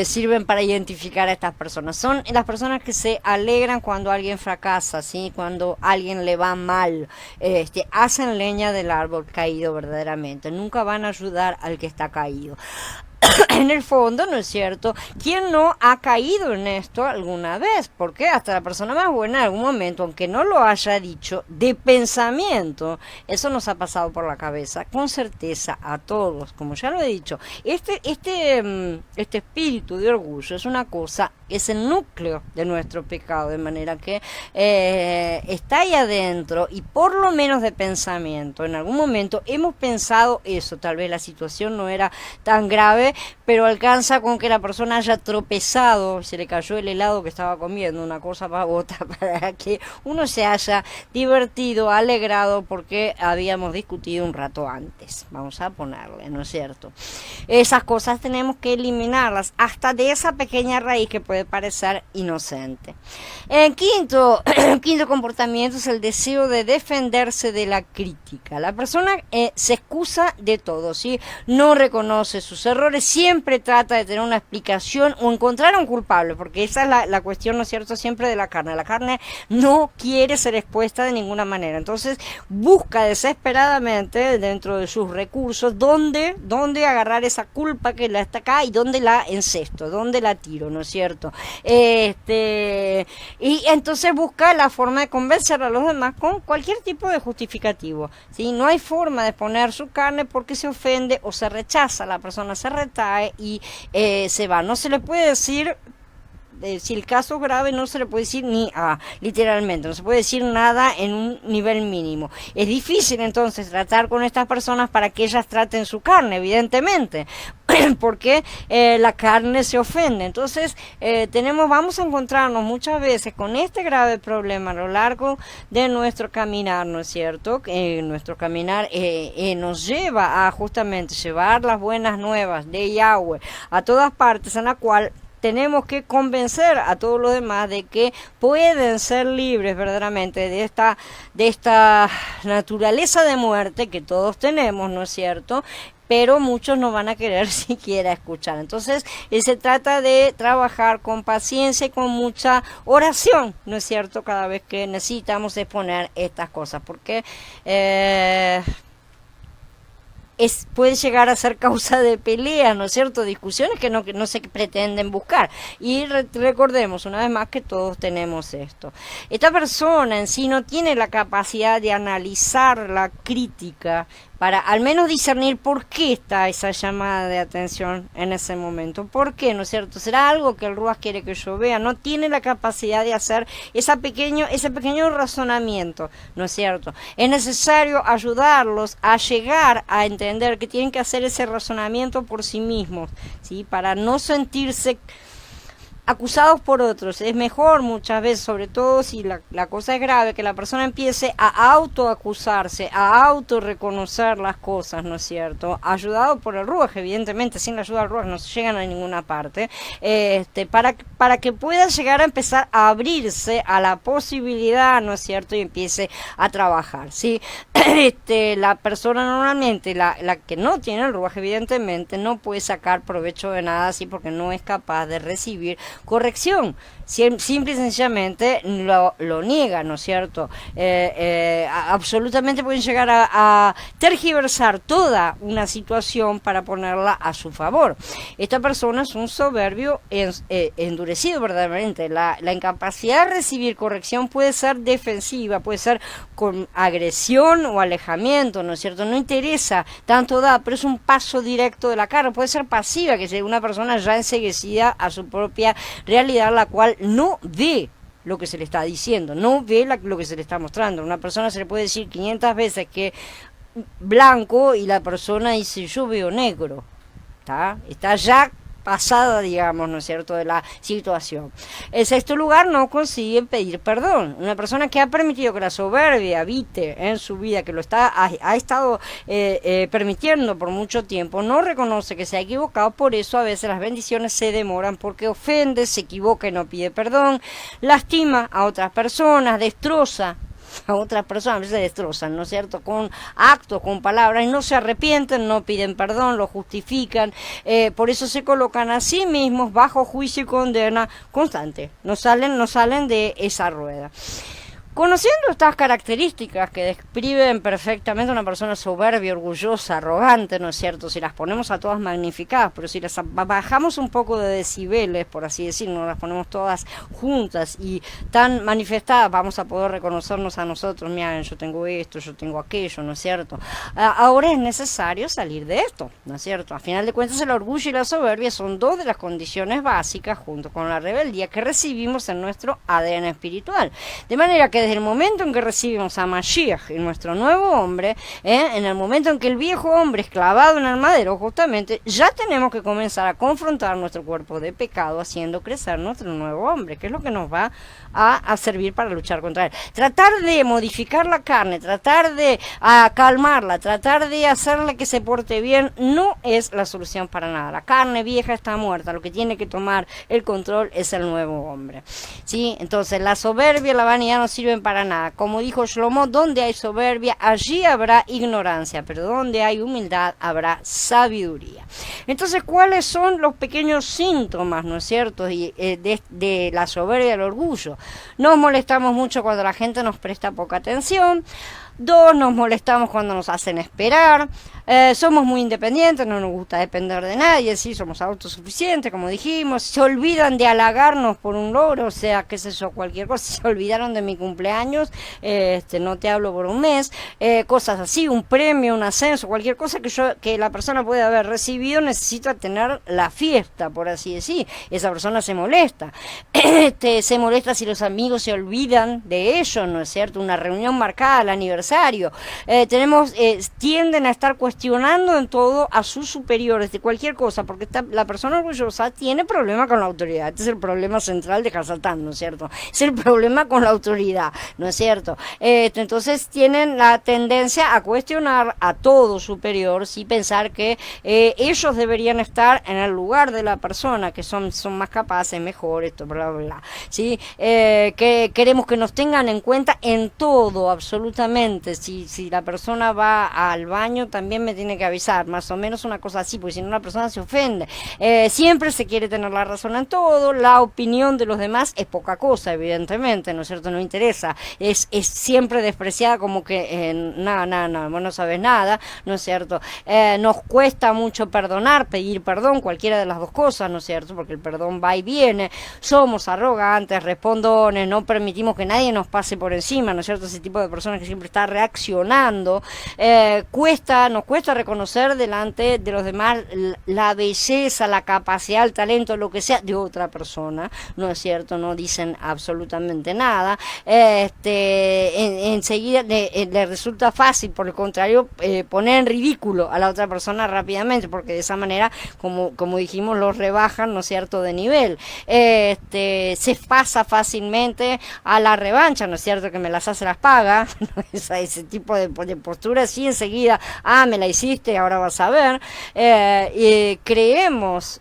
sirven para identificar a estas personas. Son las personas que se alegran cuando alguien fracasa, ¿sí?, cuando a alguien le va mal, hacen leña del árbol caído verdaderamente, nunca van a ayudar al que está caído. En el fondo, ¿no es cierto?, ¿quién no ha caído en esto alguna vez? Porque hasta la persona más buena en algún momento, aunque no lo haya dicho, de pensamiento, eso nos ha pasado por la cabeza, con certeza a todos, como ya lo he dicho. Este espíritu de orgullo es una cosa, es el núcleo de nuestro pecado, de manera que está ahí adentro y por lo menos de pensamiento, en algún momento hemos pensado eso, tal vez la situación no era tan grave, pero alcanza con que la persona haya tropezado, se le cayó el helado que estaba comiendo, una cosa para otra, para que uno se haya divertido, alegrado, porque habíamos discutido un rato antes, vamos a ponerle, ¿no es cierto? Esas cosas tenemos que eliminarlas, hasta de esa pequeña raíz que puede parecer inocente. En quinto comportamiento es el deseo de defenderse de la crítica. La persona se excusa de todo, ¿sí? No reconoce sus errores, siempre trata de tener una explicación o encontrar a un culpable, porque esa es la cuestión, ¿no es cierto?, siempre de la carne. La carne no quiere ser expuesta de ninguna manera, entonces busca desesperadamente dentro de sus recursos dónde agarrar esa culpa que la está acá y dónde la encesto, dónde la tiro, ¿no es cierto? Y entonces busca la forma de convencer a los demás con cualquier tipo de justificativo, ¿sí? No hay forma de poner su carne porque se ofende o se rechaza, la persona se retae y se va. No se le puede decir, si el caso es grave, no se le puede decir literalmente, no se puede decir nada en un nivel mínimo. Es difícil entonces tratar con estas personas para que ellas traten su carne, evidentemente, porque la carne se ofende. Entonces vamos a encontrarnos muchas veces con este grave problema a lo largo de nuestro caminar, ¿no es cierto? Nuestro caminar nos lleva a justamente llevar las buenas nuevas de Yahweh a todas partes, en la cual tenemos que convencer a todos los demás de que pueden ser libres verdaderamente de esta naturaleza de muerte que todos tenemos, ¿no es cierto?, pero muchos no van a querer siquiera escuchar. Entonces, se trata de trabajar con paciencia y con mucha oración, ¿no es cierto?, cada vez que necesitamos exponer estas cosas, porque puede llegar a ser causa de peleas, ¿no es cierto?, discusiones que no se pretenden buscar. Y recordemos una vez más que todos tenemos esto. Esta persona en sí no tiene la capacidad de analizar la crítica para al menos discernir por qué está esa llamada de atención en ese momento. ¿Por qué? ¿No es cierto? ¿Será algo que el Ruach quiere que yo vea? No tiene la capacidad de hacer ese pequeño razonamiento, ¿no es cierto? Es necesario ayudarlos a llegar a entender que tienen que hacer ese razonamiento por sí mismos, ¿sí? Para no sentirse acusados por otros. Es mejor muchas veces, sobre todo si la cosa es grave, que la persona empiece a autoacusarse, a autorreconocer las cosas, ¿no es cierto? Ayudado por el Ruach, evidentemente, sin la ayuda del Ruach no se llegan a ninguna parte, para que pueda llegar a empezar a abrirse a la posibilidad, ¿no es cierto? Y empiece a trabajar, ¿sí? La persona normalmente, la que no tiene el Ruach, evidentemente, no puede sacar provecho de nada así porque no es capaz de recibir corrección. Simple y sencillamente lo niega, ¿no es cierto? Absolutamente pueden llegar a tergiversar toda una situación para ponerla a su favor. Esta persona es un soberbio endurecido verdaderamente. La incapacidad de recibir corrección puede ser defensiva, puede ser con agresión o alejamiento, ¿no es cierto? No interesa, tanto da, pero es un paso directo de la cara. Puede ser pasiva, que sea una persona ya enseguecida a su propia realidad, la cual no ve lo que se le está diciendo, no ve lo que se le está mostrando. A una persona se le puede decir 500 veces que blanco y la persona dice yo veo negro, está ya pasada, digamos, ¿no es cierto?, de la situación. En sexto lugar, no consigue pedir perdón. Una persona que ha permitido que la soberbia habite en su vida, que ha estado permitiendo por mucho tiempo, no reconoce que se ha equivocado. Por eso a veces las bendiciones se demoran, porque ofende, se equivoca y no pide perdón, lastima a otras personas, destroza a otras personas, se destrozan, ¿no es cierto?, con actos, con palabras, y no se arrepienten, no piden perdón, lo justifican, por eso se colocan a sí mismos bajo juicio y condena constante, no salen de esa rueda. Conociendo estas características que describen perfectamente a una persona soberbia, orgullosa, arrogante, ¿no es cierto? Si las ponemos a todas magnificadas, pero si las bajamos un poco de decibeles, por así decirlo, las ponemos todas juntas y tan manifestadas, vamos a poder reconocernos a nosotros. Miren, yo tengo esto, yo tengo aquello, ¿no es cierto? Ahora es necesario salir de esto, ¿no es cierto? A final de cuentas, el orgullo y la soberbia son dos de las condiciones básicas, junto con la rebeldía, que recibimos en nuestro ADN espiritual. De manera que desde el momento en que recibimos a Mashiach, nuestro nuevo hombre, en el momento en que el viejo hombre es clavado en el madero, justamente, ya tenemos que comenzar a confrontar nuestro cuerpo de pecado, haciendo crecer nuestro nuevo hombre, que es lo que nos va a servir para luchar contra él. Tratar de modificar la carne, tratar de calmarla, tratar de hacerla que se porte bien, no es la solución para nada. La carne vieja está muerta, lo que tiene que tomar el control es el nuevo hombre, ¿sí? Entonces la soberbia y la vanidad no sirven para nada. Como dijo Shlomo, donde hay soberbia, allí habrá ignorancia, pero donde hay humildad, habrá sabiduría. Entonces, ¿cuáles son los pequeños síntomas, no es cierto, de la soberbia y el orgullo? Nos molestamos mucho cuando la gente nos presta poca atención. 2, nos molestamos cuando nos hacen esperar. Somos muy independientes, no nos gusta depender de nadie, sí, somos autosuficientes, como dijimos. Se olvidan de halagarnos por un logro, o sea, qué sé yo, cualquier cosa. Se olvidaron de mi cumpleaños, no te hablo por un mes, cosas así, un premio, un ascenso, cualquier cosa que la persona puede haber recibido, necesita tener la fiesta, por así decir. Esa persona se molesta. Se molesta si los amigos se olvidan de ello, ¿no es cierto? Una reunión marcada, el aniversario. Tienden a estar cuestionando en todo a sus superiores de cualquier cosa, porque la persona orgullosa tiene problema con la autoridad. Este es el problema central de Hasatán, ¿no es cierto? Es el problema con la autoridad, ¿no es cierto? Entonces tienen la tendencia a cuestionar a todo superior, sí, pensar que ellos deberían estar en el lugar de la persona, que son más capaces, mejores, bla, bla, bla, ¿sí? Que queremos que nos tengan en cuenta en todo, absolutamente. Si la persona va al baño, también me tiene que avisar, más o menos una cosa así, porque si no la persona se ofende. Siempre se quiere tener la razón en todo, la opinión de los demás es poca cosa, evidentemente, ¿no es cierto? No interesa, es siempre despreciada como que nada, vos no sabes nada, ¿no es cierto? Nos cuesta mucho perdonar, pedir perdón, cualquiera de las dos cosas, ¿no es cierto? Porque el perdón va y viene, somos arrogantes, respondones, no permitimos que nadie nos pase por encima, ¿no es cierto? Ese tipo de personas que siempre está está reaccionando, nos cuesta reconocer delante de los demás la belleza, la capacidad, el talento, lo que sea de otra persona, ¿no es cierto? No dicen absolutamente nada. Enseguida le resulta fácil, por el contrario, poner en ridículo a la otra persona rápidamente, porque de esa manera, como dijimos, los rebajan, ¿no es cierto?, de nivel. Se pasa fácilmente a la revancha, ¿no es cierto?, que me las hace las paga, ¿no? Ese tipo de postura, sí, enseguida, me la hiciste, ahora vas a ver.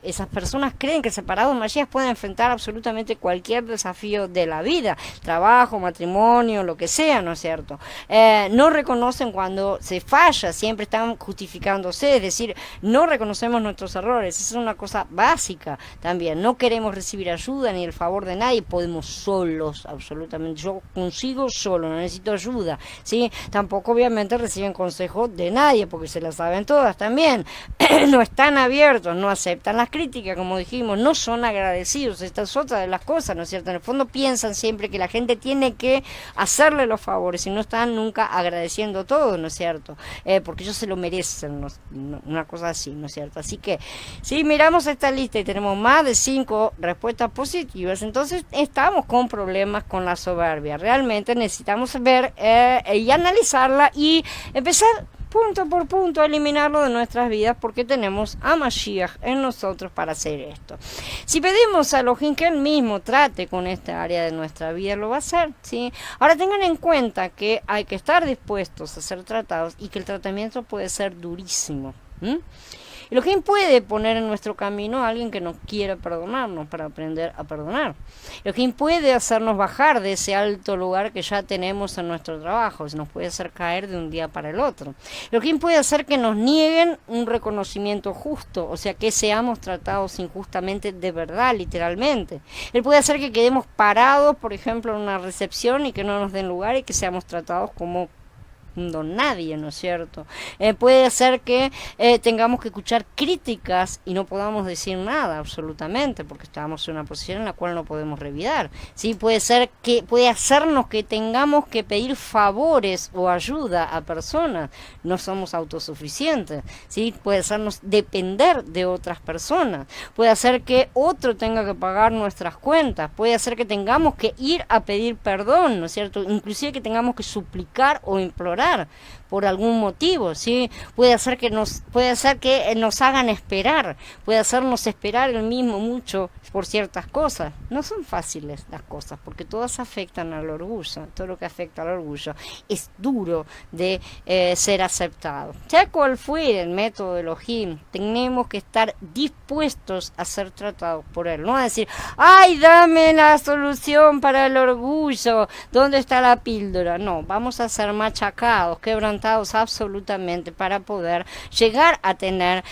Esas personas creen que separados Mashiach pueden enfrentar absolutamente cualquier desafío de la vida, trabajo, matrimonio, lo que sea, ¿no es cierto? No reconocen cuando se falla, siempre están justificándose, es decir, no reconocemos nuestros errores, esa es una cosa básica también, no queremos recibir ayuda ni el favor de nadie, podemos solos, absolutamente, yo consigo solo, no necesito ayuda, ¿sí? Tampoco obviamente reciben consejo de nadie, porque se las saben todas también, no están abiertos, no aceptan las críticas, como dijimos, no son agradecidos, esta es otra de las cosas, ¿no es cierto? En el fondo piensan siempre que la gente tiene que hacerle los favores y no están nunca agradeciendo todo, ¿no es cierto? Porque ellos se lo merecen, una cosa así, ¿no es cierto? Así que si miramos esta lista y tenemos más de 5 respuestas positivas, entonces estamos con problemas con la soberbia. Realmente necesitamos ver y analizarla y empezar punto por punto a eliminarlo de nuestras vidas, porque tenemos a Mashiach en nosotros para hacer esto. Si pedimos a Elohim que él mismo trate con esta área de nuestra vida, lo va a hacer, ¿sí? Ahora tengan en cuenta que hay que estar dispuestos a ser tratados y que el tratamiento puede ser durísimo. Elohim puede poner en nuestro camino a alguien que no quiera perdonarnos para aprender a perdonar. Elohim puede hacernos bajar de ese alto lugar que ya tenemos en nuestro trabajo, nos puede hacer caer de un día para el otro. Elohim puede hacer que nos nieguen un reconocimiento justo, o sea, que seamos tratados injustamente de verdad, literalmente. Él puede hacer que quedemos parados, por ejemplo, en una recepción y que no nos den lugar y que seamos tratados como don nadie, ¿no es cierto? Puede hacer que tengamos que escuchar críticas y no podamos decir nada absolutamente, porque estamos en una posición en la cual no podemos revidar, ¿sí? Puede hacernos que tengamos que pedir favores o ayuda a personas, no somos autosuficientes, ¿sí? Puede hacernos depender de otras personas, puede hacer que otro tenga que pagar nuestras cuentas, puede hacer que tengamos que ir a pedir perdón, ¿no es cierto? Inclusive que tengamos que suplicar o implorar por algún motivo, ¿sí? Puede hacer que nos hagan esperar, puede hacernos esperar el mismo mucho por ciertas cosas. No son fáciles las cosas, porque todas afectan al orgullo, todo lo que afecta al orgullo es duro de ser aceptado. Sea cual fuere el método de Elohim, tenemos que estar dispuestos a ser tratados por él, no a decir, ¡ay, dame la solución para el orgullo! ¿Dónde está la píldora? No, vamos a ser machacados, quebrantados absolutamente para poder llegar a tener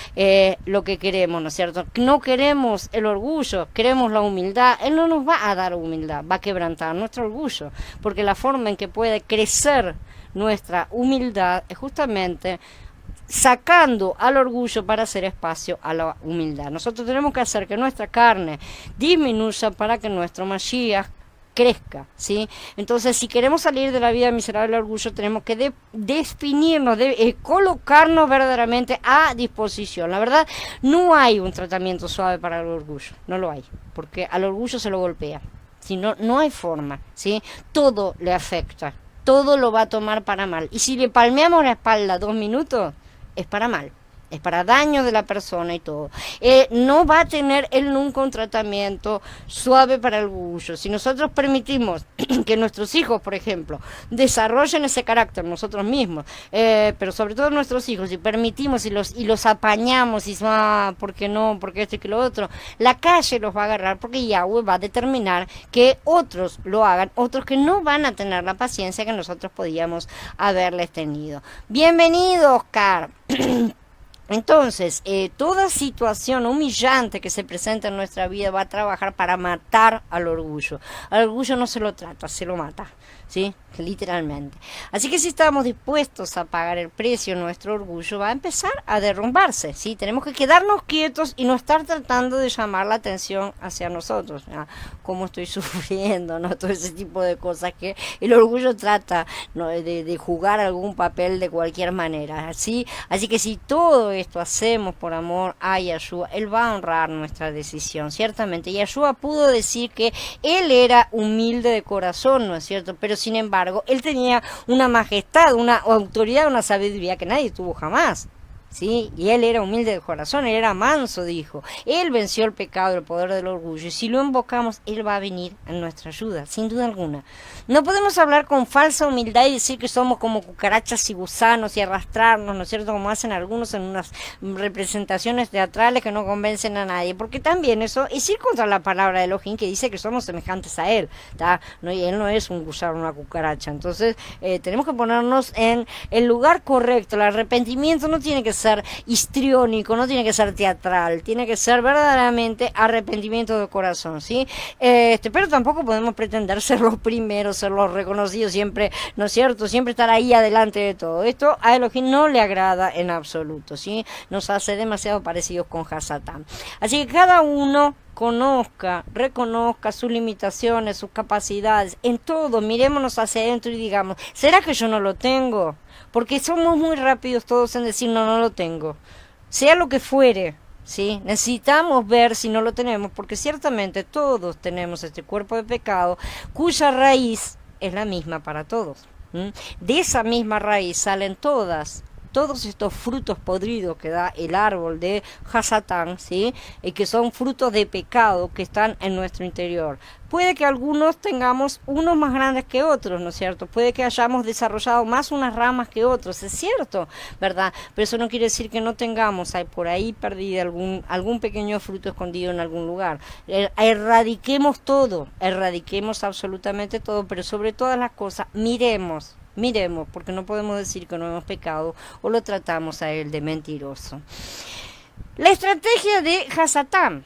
lo que queremos, ¿no es cierto? No queremos el orgullo, queremos la humildad. Él no nos va a dar humildad, va a quebrantar nuestro orgullo, porque la forma en que puede crecer nuestra humildad es justamente sacando al orgullo para hacer espacio a la humildad. Nosotros tenemos que hacer que nuestra carne disminuya para que nuestro Mashiach crezca, ¿sí? Entonces, si queremos salir de la vida miserable del orgullo, tenemos que definirnos, colocarnos verdaderamente a disposición. La verdad, no hay un tratamiento suave para el orgullo, no lo hay, porque al orgullo se lo golpea, si no, no hay forma, ¿sí? Todo le afecta, todo lo va a tomar para mal, y si le palmeamos la espalda 2 minutos, es para mal. Es para daño de la persona y todo. No va a tener él nunca un tratamiento suave para el orgullo. Si nosotros permitimos que nuestros hijos, por ejemplo, desarrollen ese carácter nosotros mismos, pero sobre todo nuestros hijos, si permitimos y los apañamos y ¿por qué no? Porque esto y que lo otro, la calle los va a agarrar, porque Yahweh va a determinar que otros lo hagan, otros que no van a tener la paciencia que nosotros podíamos haberles tenido. Bienvenido, Oscar. Entonces, toda situación humillante que se presenta en nuestra vida va a trabajar para matar al orgullo. Al orgullo no se lo trata, se lo mata, ¿sí? Literalmente. Así que si estamos dispuestos a pagar el precio, nuestro orgullo va a empezar a derrumbarse, ¿sí? Tenemos que quedarnos quietos y no estar tratando de llamar la atención hacia nosotros. Cómo estoy sufriendo, ¿no? Todo ese tipo de cosas que el orgullo trata, ¿no? de jugar algún papel de cualquier manera, ¿sí? Así que si todo esto hacemos por amor a Yeshua, Él va a honrar nuestra decisión, ciertamente. Yeshua pudo decir que Él era humilde de corazón, ¿no es cierto? Pero sin embargo, Él tenía una majestad, una autoridad, una sabiduría que nadie tuvo jamás. ¿Sí? Y Él era humilde de corazón, Él era manso, dijo. Él venció el pecado, el poder del orgullo. Y si lo invocamos, Él va a venir en nuestra ayuda, sin duda alguna. No podemos hablar con falsa humildad y decir que somos como cucarachas y gusanos y arrastrarnos, ¿no es cierto? Como hacen algunos en unas representaciones teatrales que no convencen a nadie. Porque también eso es ir contra la palabra de Elohim, que dice que somos semejantes a Él, ¿tá? ¿No? Y Él no es un gusano, una cucaracha. Entonces, tenemos que ponernos en el lugar correcto. El arrepentimiento no tiene que ser histriónico, no tiene que ser teatral, tiene que ser verdaderamente arrepentimiento de corazón, ¿sí? Pero tampoco podemos pretender ser los primeros, ser los reconocidos siempre, ¿no es cierto? Siempre estar ahí adelante de todo. Esto a Elohim no le agrada en absoluto, ¿sí? Nos hace demasiado parecidos con Hasatán. Así que cada uno conozca, reconozca sus limitaciones, sus capacidades, en todo, mirémonos hacia adentro y digamos, ¿será que yo no lo tengo? Porque somos muy rápidos todos en decir, no, no lo tengo, sea lo que fuere, ¿sí? Necesitamos ver si no lo tenemos, porque ciertamente todos tenemos este cuerpo de pecado, cuya raíz es la misma para todos. De esa misma raíz salen todos estos frutos podridos que da el árbol de Hasatán, ¿sí? Y que son frutos de pecado que están en nuestro interior. Puede que algunos tengamos unos más grandes que otros, ¿no es cierto? Puede que hayamos desarrollado más unas ramas que otros, es cierto, ¿verdad? Pero eso no quiere decir que no tengamos por ahí perdido algún pequeño fruto escondido en algún lugar. Erradiquemos todo, erradiquemos absolutamente todo, pero sobre todas las cosas, miremos, porque no podemos decir que no hemos pecado o lo tratamos a Él de mentiroso. La estrategia de Hasatán.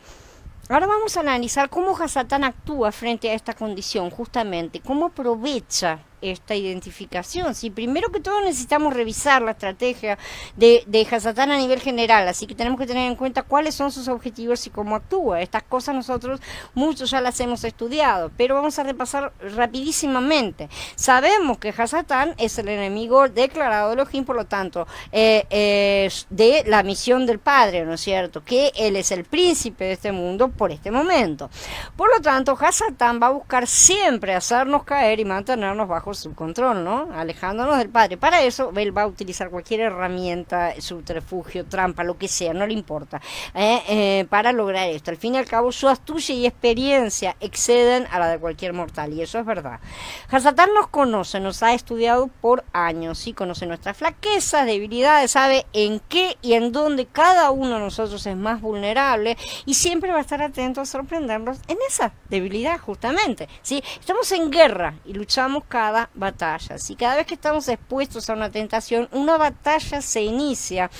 Ahora vamos a analizar cómo Hasatán actúa frente a esta condición, justamente, cómo aprovecha esta identificación. Sí, primero que todo necesitamos revisar la estrategia de Hasatán a nivel general, así que tenemos que tener en cuenta cuáles son sus objetivos y cómo actúa. Estas cosas nosotros muchos ya las hemos estudiado, pero vamos a repasar rapidísimamente. Sabemos que Hasatán es el enemigo declarado de Elohim, por lo tanto, de la misión del Padre, ¿no es cierto? Que Él es el príncipe de este mundo por este momento. Por lo tanto, Hasatán va a buscar siempre hacernos caer y mantenernos bajo su control, ¿no? Alejándonos del Padre. Para eso, Él va a utilizar cualquier herramienta, subterfugio, trampa, lo que sea, no le importa, para lograr esto. Al fin y al cabo, su astucia y experiencia exceden a la de cualquier mortal, y eso es verdad. Hasatán nos conoce, nos ha estudiado por años, ¿sí? Conoce nuestras flaquezas, debilidades, sabe en qué y en dónde cada uno de nosotros es más vulnerable, y siempre va a estar atento a sorprendernos en esa debilidad, justamente, ¿sí? Estamos en guerra y luchamos cada batalla. Si cada vez que estamos expuestos a una tentación, una batalla se inicia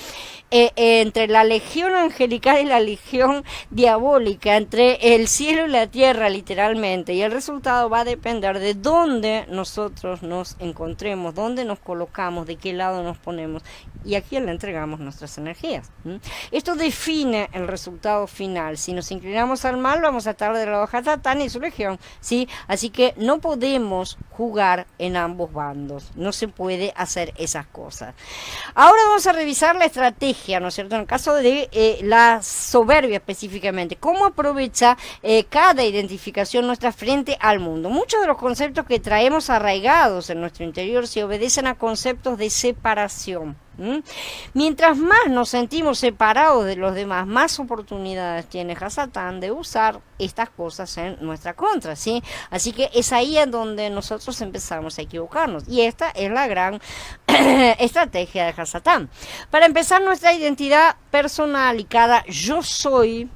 entre la legión angelical y la legión diabólica, entre el cielo y la tierra, literalmente, y el resultado va a depender de dónde nosotros nos encontremos, dónde nos colocamos, de qué lado nos ponemos y a quién le entregamos nuestras energías. Esto define el resultado final. Si nos inclinamos al mal, vamos a estar del lado de Hasatán y su legión, ¿sí? Así que no podemos jugar en ambos bandos, no se puede hacer esas cosas. Ahora vamos a revisar la estrategia, ¿no es cierto? En el caso de la soberbia específicamente, cómo aprovecha cada identificación nuestra frente al mundo. Muchos de los conceptos que traemos arraigados en nuestro interior se obedecen a conceptos de separación. Mientras más nos sentimos separados de los demás, más oportunidades tiene Hasatán de usar estas cosas en nuestra contra, ¿sí? Así que es ahí en donde nosotros empezamos a equivocarnos, y esta es la gran estrategia de Hasatán. Para empezar, nuestra identidad personal y cada yo soy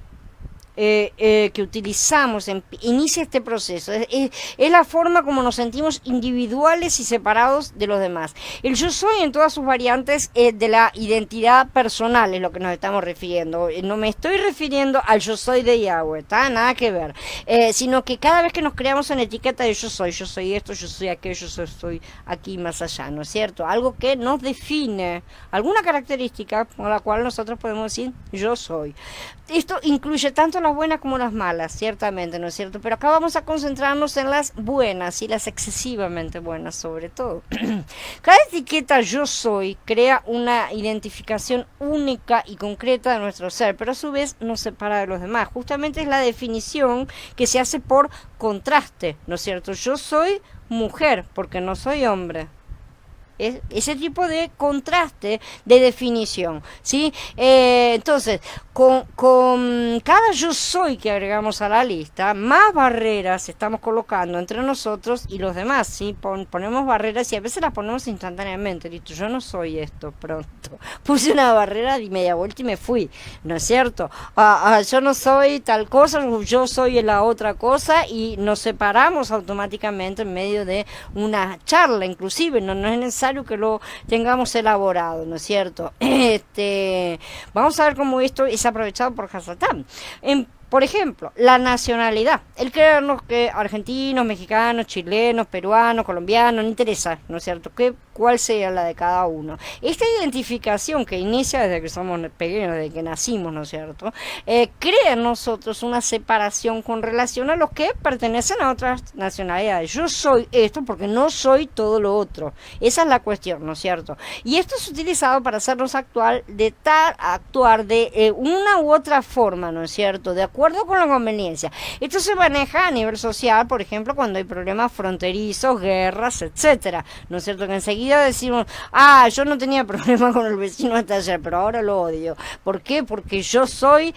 que utilizamos inicia este proceso. Es la forma como nos sentimos individuales y separados de los demás. El yo soy en todas sus variantes de la identidad personal es lo que nos estamos refiriendo. No me estoy refiriendo al yo soy de Yahweh, ¿tá? Nada que ver. Sino que cada vez que nos creamos en etiqueta de yo soy esto, yo soy aquello, yo soy aquí más allá, ¿no es cierto? Algo que nos define, alguna característica con la cual nosotros podemos decir yo soy. Esto incluye tanto las buenas como las malas, ciertamente, ¿no es cierto? Pero acá vamos a concentrarnos en las buenas y las excesivamente buenas sobre todo. Cada etiqueta yo soy crea una identificación única y concreta de nuestro ser, pero a su vez nos separa de los demás. Justamente es la definición que se hace por contraste, ¿no es cierto? Yo soy mujer porque no soy hombre. Es ese tipo de contraste de definición, ¿sí? Entonces, con cada yo soy que agregamos a la lista, más barreras estamos colocando entre nosotros y los demás, ¿sí? Ponemos barreras y a veces las ponemos instantáneamente. Listo, yo no soy esto, pronto. Puse una barrera de media vuelta y me fui, ¿no es cierto? Yo no soy tal cosa, yo soy la otra cosa y nos separamos automáticamente en medio de una charla, inclusive, no es necesario que lo tengamos elaborado, ¿no es cierto? Vamos a ver cómo esto es aprovechado por Hasatán. Por ejemplo, la nacionalidad. El creernos que argentinos, mexicanos, chilenos, peruanos, colombianos, no interesa, ¿no es cierto? Cuál sea la de cada uno. Esta identificación que inicia desde que somos pequeños, desde que nacimos, ¿no es cierto? Crea en nosotros una separación con relación a los que pertenecen a otras nacionalidades. Yo soy esto porque no soy todo lo otro. Esa es la cuestión, ¿no es cierto? Y esto es utilizado para hacernos actuar de una u otra forma, ¿no es cierto? De acuerdo con la conveniencia. Esto se maneja a nivel social, por ejemplo, cuando hay problemas fronterizos, guerras, etcétera. ¿No es cierto? Que enseguida decimos, yo no tenía problema con el vecino hasta ayer, pero ahora lo odio. ¿Por qué? Porque yo soy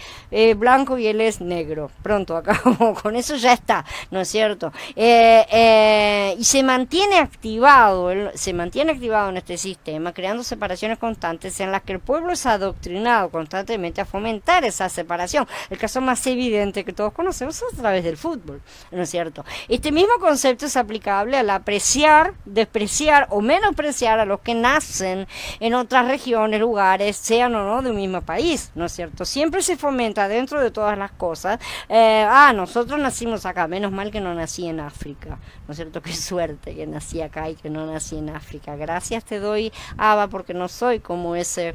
blanco y él es negro. Pronto, acabo con eso ya está, ¿no es cierto? Y se mantiene activado en este sistema, creando separaciones constantes en las que el pueblo es adoctrinado constantemente a fomentar esa separación. El caso más evidente que todos conocemos es a través del fútbol, ¿no es cierto? Este mismo concepto es aplicable al apreciar, despreciar o menospreciar a los que nacen en otras regiones, lugares, sean o no de un mismo país, ¿no es cierto? Siempre se fomenta dentro de todas las cosas, nosotros nacimos acá, menos mal que no nací en África, ¿no es cierto? Qué suerte que nací acá y que no nací en África. Gracias te doy, Abba, porque no soy como ese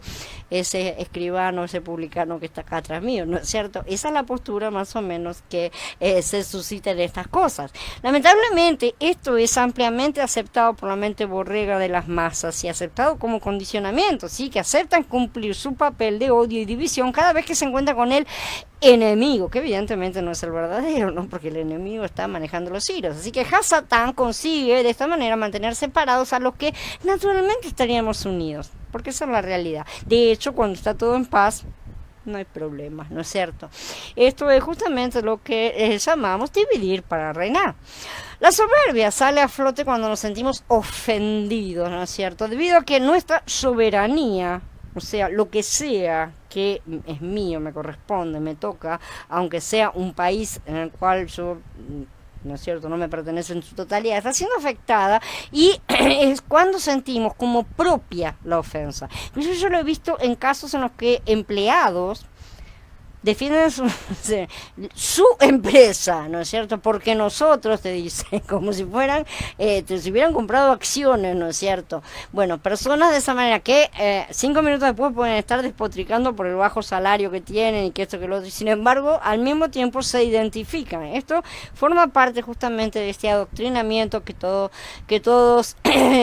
escribano, ese publicano que está acá atrás mío, ¿no es cierto? Esa es la postura más o menos que se suscita en estas cosas. Lamentablemente esto es ampliamente aceptado por la mente borrega de las masas y aceptado como condicionamiento, ¿sí? Que aceptan cumplir su papel de odio y división cada vez que se encuentra con el enemigo, que evidentemente no es el verdadero, ¿no? Porque el enemigo está manejando los hilos. Así que Hasatán consigue de esta manera mantener separados a los que naturalmente estaríamos unidos, porque esa es la realidad. De hecho, cuando está todo en paz, no hay problema, ¿no es cierto? Esto es justamente lo que llamamos dividir para reinar. La soberbia sale a flote cuando nos sentimos ofendidos, ¿no es cierto? Debido a que nuestra soberanía, o sea, lo que sea que es mío, me corresponde, me toca, aunque sea un país en el cual yo, ¿no es cierto?, no me pertenece en su totalidad, está siendo afectada y es cuando sentimos como propia la ofensa. Yo lo he visto en casos en los que empleados defienden su empresa, ¿no es cierto? Porque nosotros, te dicen, como si fueran, si hubieran comprado acciones, ¿no es cierto? Bueno, personas de esa manera que 5 minutos después pueden estar despotricando por el bajo salario que tienen y que esto que lo otro, y sin embargo, al mismo tiempo se identifican. Esto forma parte justamente de este adoctrinamiento que todos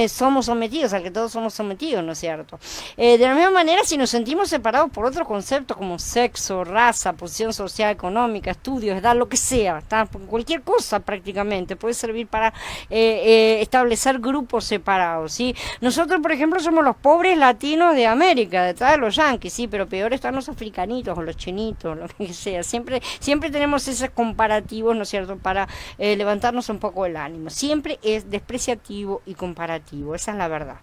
somos sometidos, al que todos somos sometidos, ¿no es cierto? De la misma manera, si nos sentimos separados por otros conceptos como sexo, raza, posición social, económica, estudios, edad, lo que sea, cualquier cosa prácticamente puede servir para establecer grupos separados, ¿sí? Nosotros, por ejemplo, somos los pobres latinos de América, detrás de los yanquis, sí, pero peor están los africanitos o los chinitos, lo que sea. Siempre tenemos esos comparativos, ¿no es cierto?, para levantarnos un poco el ánimo. Siempre es despreciativo y comparativo, esa es la verdad.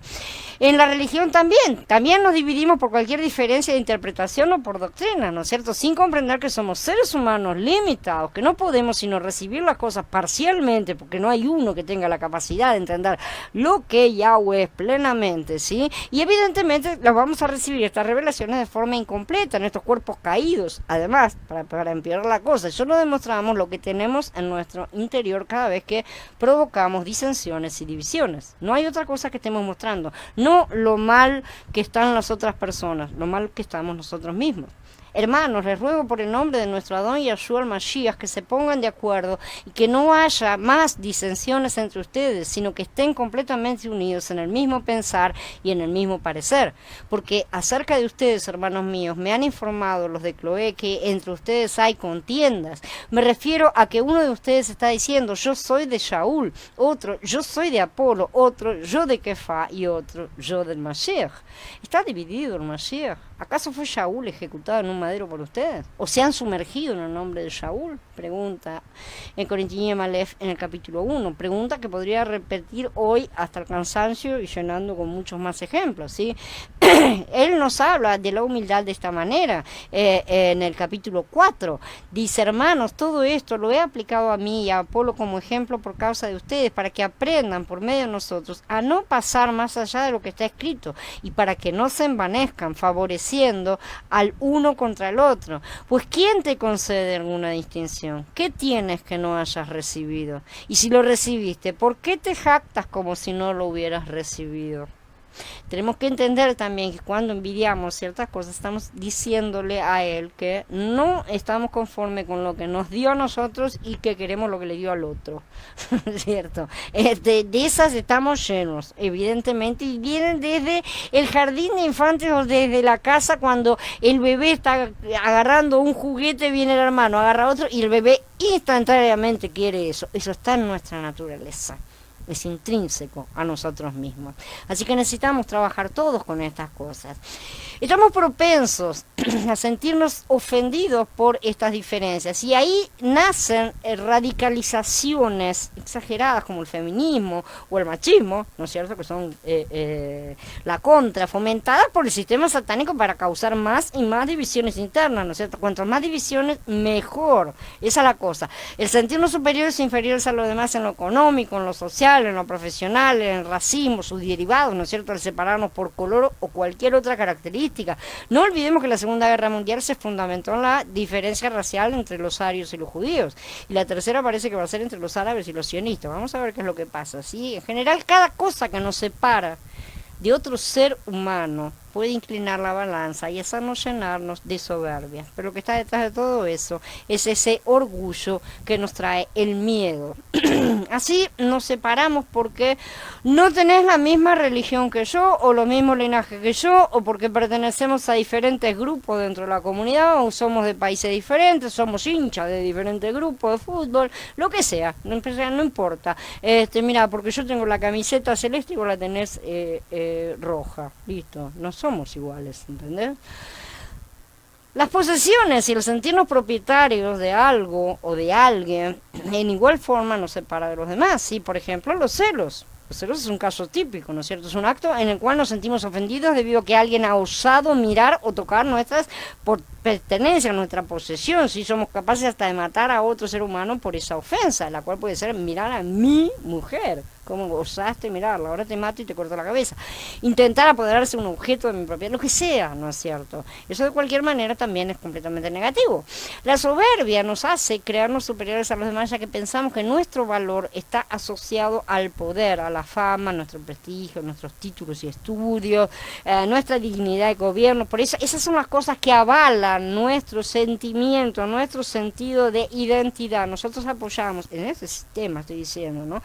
En la religión también nos dividimos por cualquier diferencia de interpretación o por doctrina, ¿no es cierto? 5 comprender que somos seres humanos limitados, que no podemos sino recibir las cosas parcialmente, porque no hay uno que tenga la capacidad de entender lo que Yahweh es plenamente, ¿sí? Y evidentemente las vamos a recibir estas revelaciones de forma incompleta, en estos cuerpos caídos. Además, para empeorar la cosa, solo demostramos lo que tenemos en nuestro interior cada vez que provocamos disensiones y divisiones. No hay otra cosa que estemos mostrando, no lo mal que están las otras personas, lo mal que estamos nosotros mismos. Hermanos, les ruego por el nombre de nuestro Adón Yahshua el Mashiach que se pongan de acuerdo y que no haya más disensiones entre ustedes, sino que estén completamente unidos en el mismo pensar y en el mismo parecer. Porque acerca de ustedes, hermanos míos, me han informado los de Cloé que entre ustedes hay contiendas. Me refiero a que uno de ustedes está diciendo, yo soy de Shaul, otro, yo soy de Apolo, otro, yo de Kefa y otro, yo del Mashiach. Está dividido el Mashiach. ¿Acaso fue Shaul ejecutado en un madero por ustedes? ¿O se han sumergido en el nombre de Shaul? Pregunta en Corintios Malef en el capítulo 1. Pregunta que podría repetir hoy hasta el cansancio y llenando con muchos más ejemplos, ¿sí? Él nos habla de la humildad de esta manera en el capítulo 4. Dice, hermanos, todo esto lo he aplicado a mí y a Apolo como ejemplo por causa de ustedes, para que aprendan por medio de nosotros a no pasar más allá de lo que está escrito y para que no se envanezcan favoreciendo al uno contra el otro. Pues ¿quién te concede alguna distinción? ¿Qué tienes que no hayas recibido? Y si lo recibiste, ¿por qué te jactas como si no lo hubieras recibido? Tenemos que entender también que cuando envidiamos ciertas cosas estamos diciéndole a él que no estamos conformes con lo que nos dio a nosotros y que queremos lo que le dio al otro, ¿cierto? De esas estamos llenos, evidentemente, y vienen desde el jardín de infantes o desde la casa cuando el bebé está agarrando un juguete, viene el hermano, agarra otro y el bebé instantáneamente quiere eso. Eso está en nuestra naturaleza. Es intrínseco a nosotros mismos. Así que necesitamos trabajar todos con estas cosas. Estamos propensos a sentirnos ofendidos por estas diferencias y ahí nacen radicalizaciones exageradas como el feminismo o el machismo, ¿no es cierto?, que son la contra, fomentadas por el sistema satánico para causar más y más divisiones internas, ¿no es cierto? Cuanto más divisiones, mejor. Esa es la cosa. El sentirnos superiores e inferiores a los demás en lo económico, en lo social, en lo profesional, en el racismo, sus derivados, ¿no es cierto?, al separarnos por color o cualquier otra característica. No olvidemos que la Segunda Guerra Mundial se fundamentó en la diferencia racial entre los arios y los judíos, y la tercera parece que va a ser entre los árabes y los sionistas. Vamos a ver qué es lo que pasa, ¿sí? En general, cada cosa que nos separa de otro ser humano puede inclinar la balanza y hacernos llenarnos de soberbia. Pero lo que está detrás de todo eso es ese orgullo que nos trae el miedo. Así nos separamos porque no tenés la misma religión que yo, o lo mismo linaje que yo, o porque pertenecemos a diferentes grupos dentro de la comunidad, o somos de países diferentes, somos hinchas de diferentes grupos de fútbol, lo que sea, no importa. Mira, porque yo tengo la camiseta celeste y vos la tenés roja, listo, no somos iguales, ¿entendés? Las posesiones y el sentirnos propietarios de algo o de alguien en igual forma nos separa de los demás, ¿sí? Por ejemplo, los celos. Los celos es un caso típico, ¿no es cierto? Es un acto en el cual nos sentimos ofendidos debido a que alguien ha osado mirar o tocar nuestras pertenencias, nuestra posesión. Si somos capaces hasta de matar a otro ser humano por esa ofensa, la cual puede ser mirar a mi mujer. ¿Cómo osaste mirarla? Ahora te mato y te corto la cabeza. Intentar apoderarse de un objeto de mi propiedad, lo que sea, ¿no es cierto? Eso de cualquier manera también es completamente negativo. La soberbia nos hace crearnos superiores a los demás, ya que pensamos que nuestro valor está asociado al poder, a la fama, nuestro prestigio, nuestros títulos y estudios, nuestra dignidad de gobierno. Por eso, esas son las cosas que avalan nuestro sentimiento, nuestro sentido de identidad. Nosotros apoyamos, en ese sistema estoy diciendo, ¿no?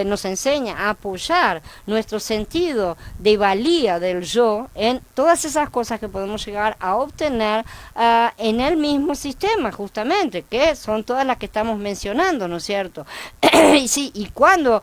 Nos enseña a apoyar nuestro sentido de valía del yo en todas esas cosas que podemos llegar a obtener en el mismo sistema, justamente, que son todas las que estamos mencionando, ¿no es cierto? Y sí, y cuando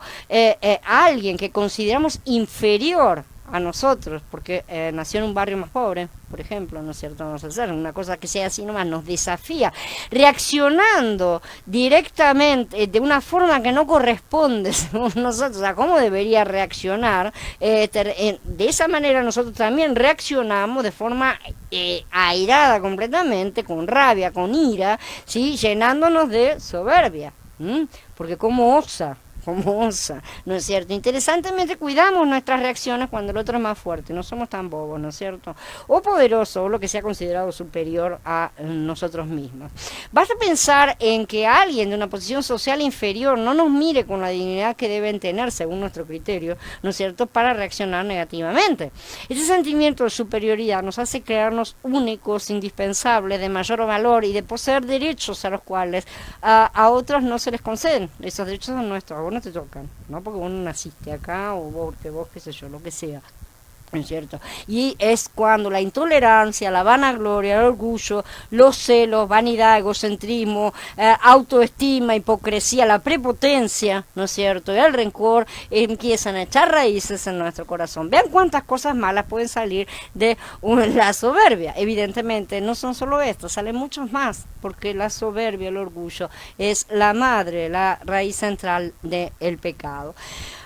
alguien que consideramos inferior a nosotros, porque nació en un barrio más pobre, por ejemplo, ¿no es cierto? Vamos a hacer una cosa que sea así nomás, nos desafía, reaccionando directamente, de una forma que no corresponde según nosotros, a cómo debería reaccionar, de esa manera nosotros también reaccionamos de forma airada completamente, con rabia, con ira, ¿sí? Llenándonos de soberbia, porque como osa, ¿no es cierto? Interesantemente cuidamos nuestras reacciones cuando el otro es más fuerte, no somos tan bobos, ¿no es cierto? O poderoso, o lo que sea considerado superior a nosotros mismos. Basta pensar en que alguien de una posición social inferior no nos mire con la dignidad que deben tener según nuestro criterio, ¿no es cierto?, para reaccionar negativamente. Ese sentimiento de superioridad nos hace creernos únicos, indispensables, de mayor valor y de poseer derechos a los cuales a otros no se les conceden. Esos derechos son nuestros, no te tocan, ¿no? Porque vos no naciste acá, o vos, qué sé yo, lo que sea, ¿no es cierto? Y es cuando la intolerancia, la vanagloria, el orgullo, los celos, vanidad, egocentrismo, autoestima, hipocresía, la prepotencia, ¿no es cierto?, y el rencor empiezan a echar raíces en nuestro corazón. Vean cuántas cosas malas pueden salir de la soberbia. Evidentemente no son solo estas, salen muchos más, porque la soberbia, el orgullo, es la madre, la raíz central del pecado.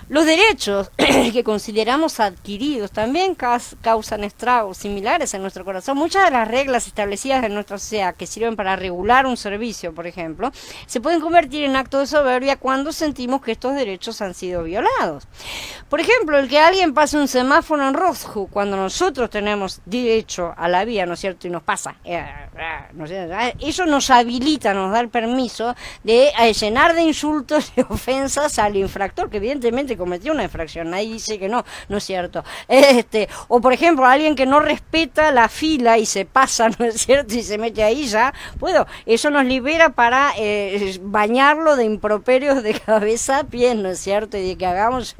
Los derechos que consideramos adquiridos también causan estragos similares en nuestro corazón. Muchas de las reglas establecidas en nuestra sociedad que sirven para regular un servicio, por ejemplo, se pueden convertir en actos de soberbia cuando sentimos que estos derechos han sido violados. Por ejemplo, el que alguien pase un semáforo en rojo cuando nosotros tenemos derecho a la vía, ¿no es cierto?, y nos pasa, ¿no es cierto?, eso nos habilita, nos da el permiso de llenar de insultos y ofensas al infractor, que evidentemente cometió una infracción, nadie dice que no, no es cierto. O por ejemplo, alguien que no respeta la fila y se pasa, ¿no es cierto?, y se mete ahí ya, eso nos libera para bañarlo de improperios de cabeza a pies, ¿no es cierto?, y de que hagamos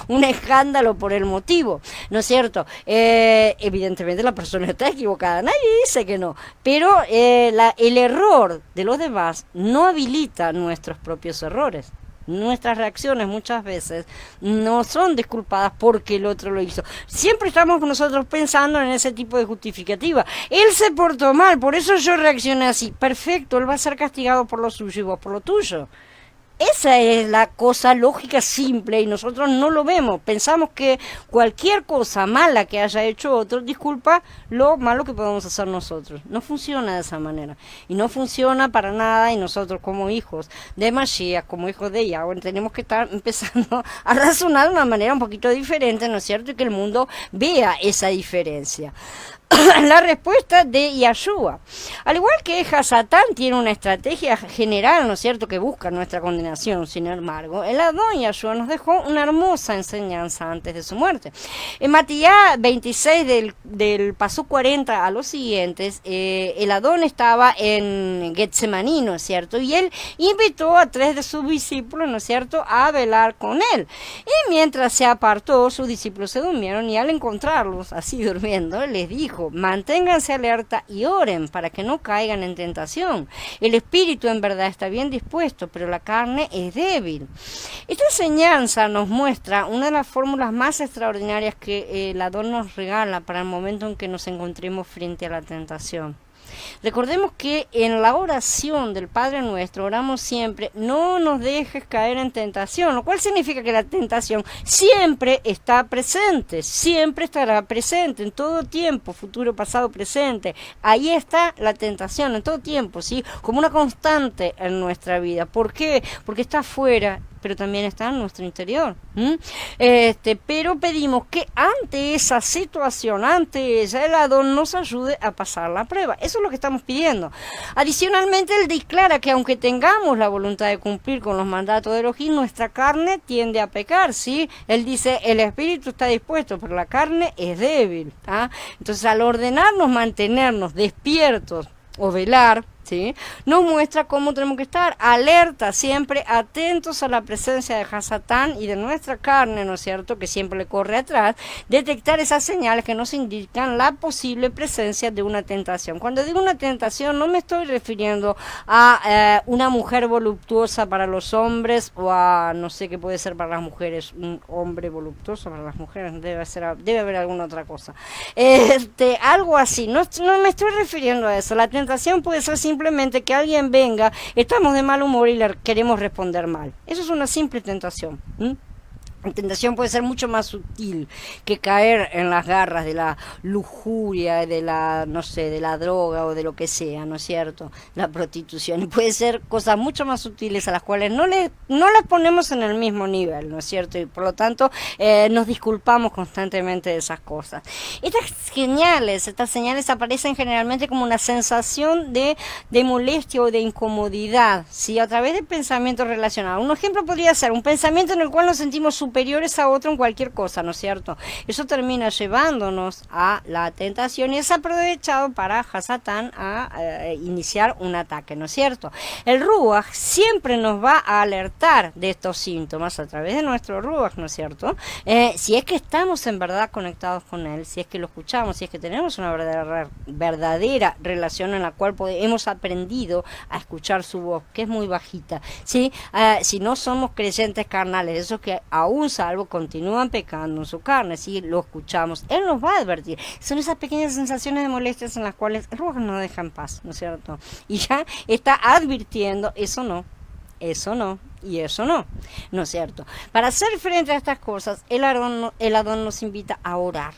un escándalo por el motivo, ¿no es cierto? Evidentemente la persona está equivocada, nadie dice que no, pero el error de los demás no habilita nuestros propios errores. Nuestras reacciones muchas veces no son disculpadas porque el otro lo hizo. Siempre estamos nosotros pensando en ese tipo de justificativa. Él se portó mal, por eso yo reaccioné así. Perfecto, él va a ser castigado por lo suyo y vos por lo tuyo. Esa es la cosa lógica simple y nosotros no lo vemos. Pensamos que cualquier cosa mala que haya hecho otro disculpa lo malo que podemos hacer nosotros. No funciona de esa manera. Y no funciona para nada, y nosotros como hijos de Mashiach, como hijos de Yahweh, tenemos que estar empezando a razonar de una manera un poquito diferente, ¿no es cierto? Y que el mundo vea esa diferencia. La respuesta de Yahshua. Al igual que Hasatán tiene una estrategia general, ¿no es cierto?, que busca nuestra condenación, sin embargo, el Adón Yahshua nos dejó una hermosa enseñanza antes de su muerte. En Matías 26 del paso 40 a los siguientes, el Adón estaba en Getsemaní, ¿no es cierto?, y él invitó a 3 de sus discípulos, ¿no es cierto?, a velar con él. Y mientras se apartó, sus discípulos se durmieron, y al encontrarlos así durmiendo, les dijo: manténganse alerta y oren para que no caigan en tentación. El espíritu en verdad está bien dispuesto, pero la carne es débil. Esta enseñanza nos muestra una de las fórmulas más extraordinarias que el Adón nos regala para el momento en que nos encontremos frente a la tentación. Recordemos que en la oración del Padre Nuestro oramos siempre: no nos dejes caer en tentación, lo cual significa que la tentación siempre está presente, siempre estará presente en todo tiempo, futuro, pasado, presente. Ahí está la tentación en todo tiempo, ¿sí?, como una constante en nuestra vida. ¿Por qué? Porque está afuera, pero también está en nuestro interior. Pero pedimos que ante esa situación, ante ella, el Adón nos ayude a pasar la prueba. Eso es lo que estamos pidiendo. Adicionalmente, él declara que aunque tengamos la voluntad de cumplir con los mandatos de Elohim, nuestra carne tiende a pecar, ¿sí? Él dice: el espíritu está dispuesto, pero la carne es débil. Entonces, al ordenarnos mantenernos despiertos o velar, ¿sí? Nos muestra cómo tenemos que estar alerta, siempre atentos a la presencia de Hasatán y de nuestra carne, ¿no es cierto?, que siempre le corre atrás, detectar esas señales que nos indican la posible presencia de una tentación. Cuando digo una tentación, no me estoy refiriendo a una mujer voluptuosa para los hombres o a, no sé qué puede ser para las mujeres, un hombre voluptuoso para las mujeres, debe haber alguna otra cosa. Algo así, no me estoy refiriendo a eso. La tentación puede ser simplemente que alguien venga, estamos de mal humor y le queremos responder mal. Eso es una simple tentación. La tentación puede ser mucho más sutil que caer en las garras de la lujuria, de la, no sé, de la droga o de lo que sea, ¿no es cierto? La prostitución. Y puede ser cosas mucho más sutiles a las cuales no las ponemos en el mismo nivel, ¿no es cierto? Y por lo tanto nos disculpamos constantemente de esas cosas. Estas señales aparecen generalmente como una sensación de molestia o de incomodidad, ¿sí? A través de pensamientos relacionados. Un ejemplo podría ser un pensamiento en el cual nos sentimos superiores a otro en cualquier cosa, ¿no es cierto? Eso termina llevándonos a la tentación y es aprovechado para Hasatán a iniciar un ataque, ¿no es cierto? El Ruach siempre nos va a alertar de estos síntomas a través de nuestro Ruach, ¿no es cierto? Si es que estamos en verdad conectados con él, si es que lo escuchamos, si es que tenemos una verdadera relación en la cual hemos aprendido a escuchar su voz, que es muy bajita, ¿sí? Si no somos creyentes carnales, esos que aún salvo continúan pecando en su carne, si lo escuchamos, él nos va a advertir. Son esas pequeñas sensaciones de molestias en las cuales el Ruach nos deja en paz, ¿no es cierto? Y ya está advirtiendo, eso no, y eso no, ¿no es cierto? Para hacer frente a estas cosas, el Adón nos invita a orar.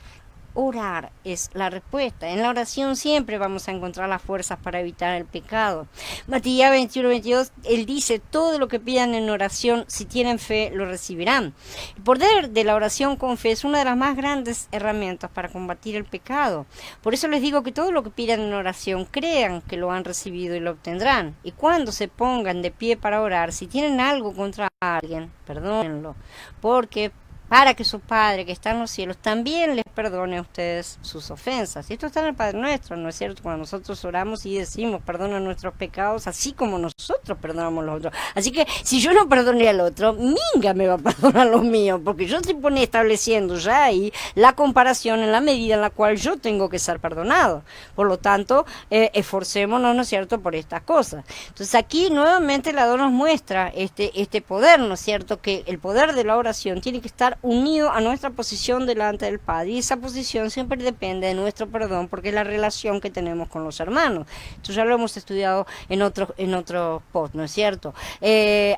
Orar es la respuesta. En la oración siempre vamos a encontrar las fuerzas para evitar el pecado. Matías 21:22, él dice, todo lo que pidan en oración, si tienen fe, lo recibirán. El poder de la oración con fe es una de las más grandes herramientas para combatir el pecado. Por eso les digo que todo lo que pidan en oración, crean que lo han recibido y lo obtendrán. Y cuando se pongan de pie para orar, si tienen algo contra alguien, perdónenlo, porque para que su Padre que está en los cielos también les perdone a ustedes sus ofensas. Y esto está en el Padre Nuestro, ¿no es cierto? Cuando nosotros oramos y decimos, perdona nuestros pecados, así como nosotros perdonamos a los otros. Así que si yo no perdoné al otro, minga me va a perdonar los míos, porque yo estoy estableciendo ya ahí la comparación en la medida en la cual yo tengo que ser perdonado. Por lo tanto, esforcémonos, ¿no es cierto?, por estas cosas. Entonces aquí nuevamente el Adón nos muestra este poder, ¿no es cierto?, que el poder de la oración tiene que estar unido a nuestra posición delante del Padre, y esa posición siempre depende de nuestro perdón, porque es la relación que tenemos con los hermanos. Esto ya lo hemos estudiado en otro post, ¿no es cierto?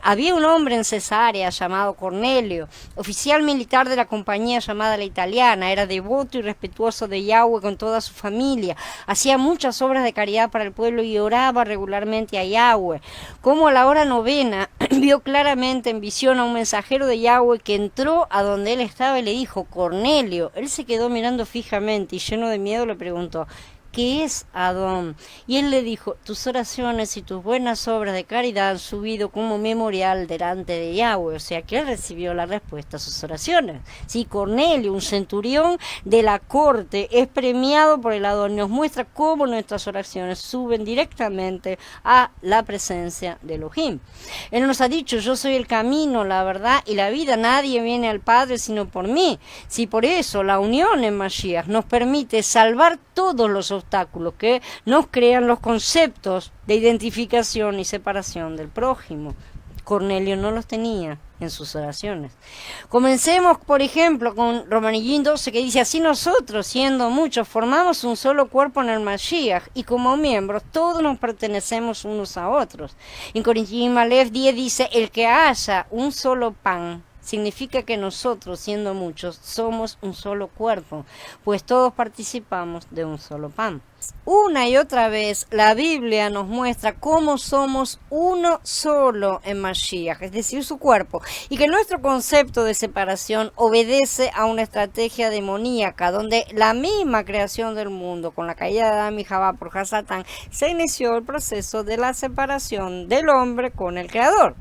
Había un hombre en Cesarea llamado Cornelio, oficial militar de la compañía llamada La Italiana, era devoto y respetuoso de Yahweh con toda su familia, hacía muchas obras de caridad para el pueblo y oraba regularmente a Yahweh. Como a la hora novena vio claramente en visión a un mensajero de Yahweh que entró a donde él estaba y le dijo, Cornelio. Él se quedó mirando fijamente y lleno de miedo le preguntó, ¿qué es Adón? Y él le dijo, tus oraciones y tus buenas obras de caridad han subido como memorial delante de Yahweh. O sea que él recibió la respuesta a sus oraciones. Sí, Cornelio, un centurión de la corte, es premiado por el Adón. Nos muestra cómo nuestras oraciones suben directamente a la presencia de Elohim. Él nos ha dicho, yo soy el camino, la verdad y la vida. Nadie viene al Padre sino por mí. Sí, por eso la unión en Mashiach nos permite salvar todos los obstáculos que nos crean los conceptos de identificación y separación del prójimo. Cornelio no los tenía en sus oraciones. Comencemos, por ejemplo, con Romanillín 12, que dice, así nosotros, siendo muchos, formamos un solo cuerpo en el Mashiach, y como miembros todos nos pertenecemos unos a otros. En Corintios Aleph 10 dice, el que haya un solo pan, significa que nosotros, siendo muchos, somos un solo cuerpo, pues todos participamos de un solo pan. Una y otra vez la Biblia nos muestra cómo somos uno solo en Mashiach, es decir, su cuerpo, y que nuestro concepto de separación obedece a una estrategia demoníaca, donde la misma creación del mundo, con la caída de Adán y Jabá por Hasatán, se inició el proceso de la separación del hombre con el Creador.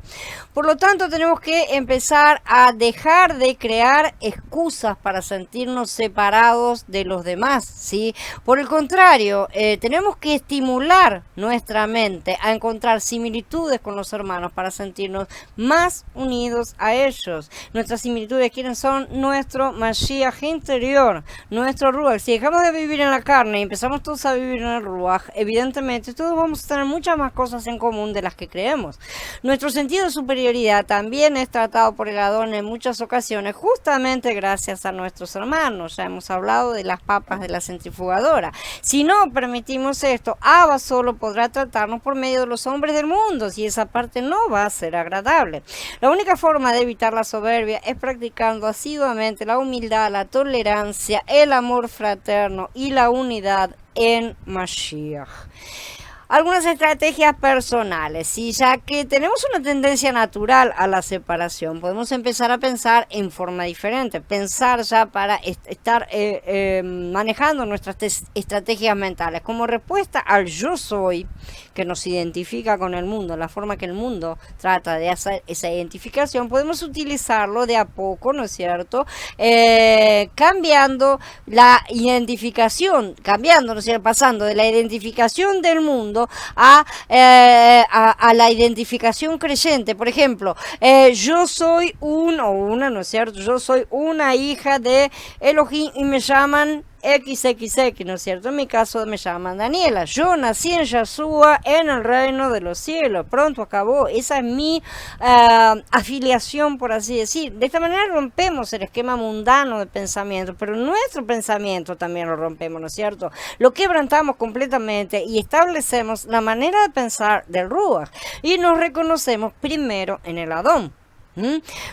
Por lo tanto, tenemos que empezar a dejar de crear excusas para sentirnos separados de los demás, ¿sí? Por el contrario, contrario, tenemos que estimular nuestra mente a encontrar similitudes con los hermanos para sentirnos más unidos a ellos. Nuestras similitudes, ¿quiénes son? Nuestro Mashiach interior, nuestro Ruach. Si dejamos de vivir en la carne y empezamos todos a vivir en el Ruach, evidentemente todos vamos a tener muchas más cosas en común de las que creemos. Nuestro sentido de superioridad también es tratado por el Adón en muchas ocasiones, justamente gracias a nuestros hermanos. Ya hemos hablado de las papas de la centrifugadora. Si no permitimos esto, Abba solo podrá tratarnos por medio de los hombres del mundo, y esa parte no va a ser agradable. La única forma de evitar la soberbia es practicando asiduamente la humildad, la tolerancia, el amor fraterno y la unidad en Mashiach. Algunas estrategias personales, y ya que tenemos una tendencia natural a la separación, podemos empezar a pensar en forma diferente, pensar ya para estar manejando nuestras estrategias mentales como respuesta al yo soy, que nos identifica con el mundo, la forma que el mundo trata de hacer esa identificación. Podemos utilizarlo de a poco, ¿no es cierto? Cambiando la identificación, ¿no es cierto? Pasando de la identificación del mundo a la identificación creyente. Por ejemplo, yo soy una, ¿no es cierto? Yo soy una hija de Elohim y me llaman XXX, ¿no es cierto? En mi caso me llaman Daniela. Yo nací en Yahshua, en el reino de los cielos. Pronto acabó. Esa es mi afiliación, por así decir. De esta manera rompemos el esquema mundano de pensamiento, pero nuestro pensamiento también lo rompemos, ¿no es cierto? Lo quebrantamos completamente y establecemos la manera de pensar del Ruach y nos reconocemos primero en el Adón.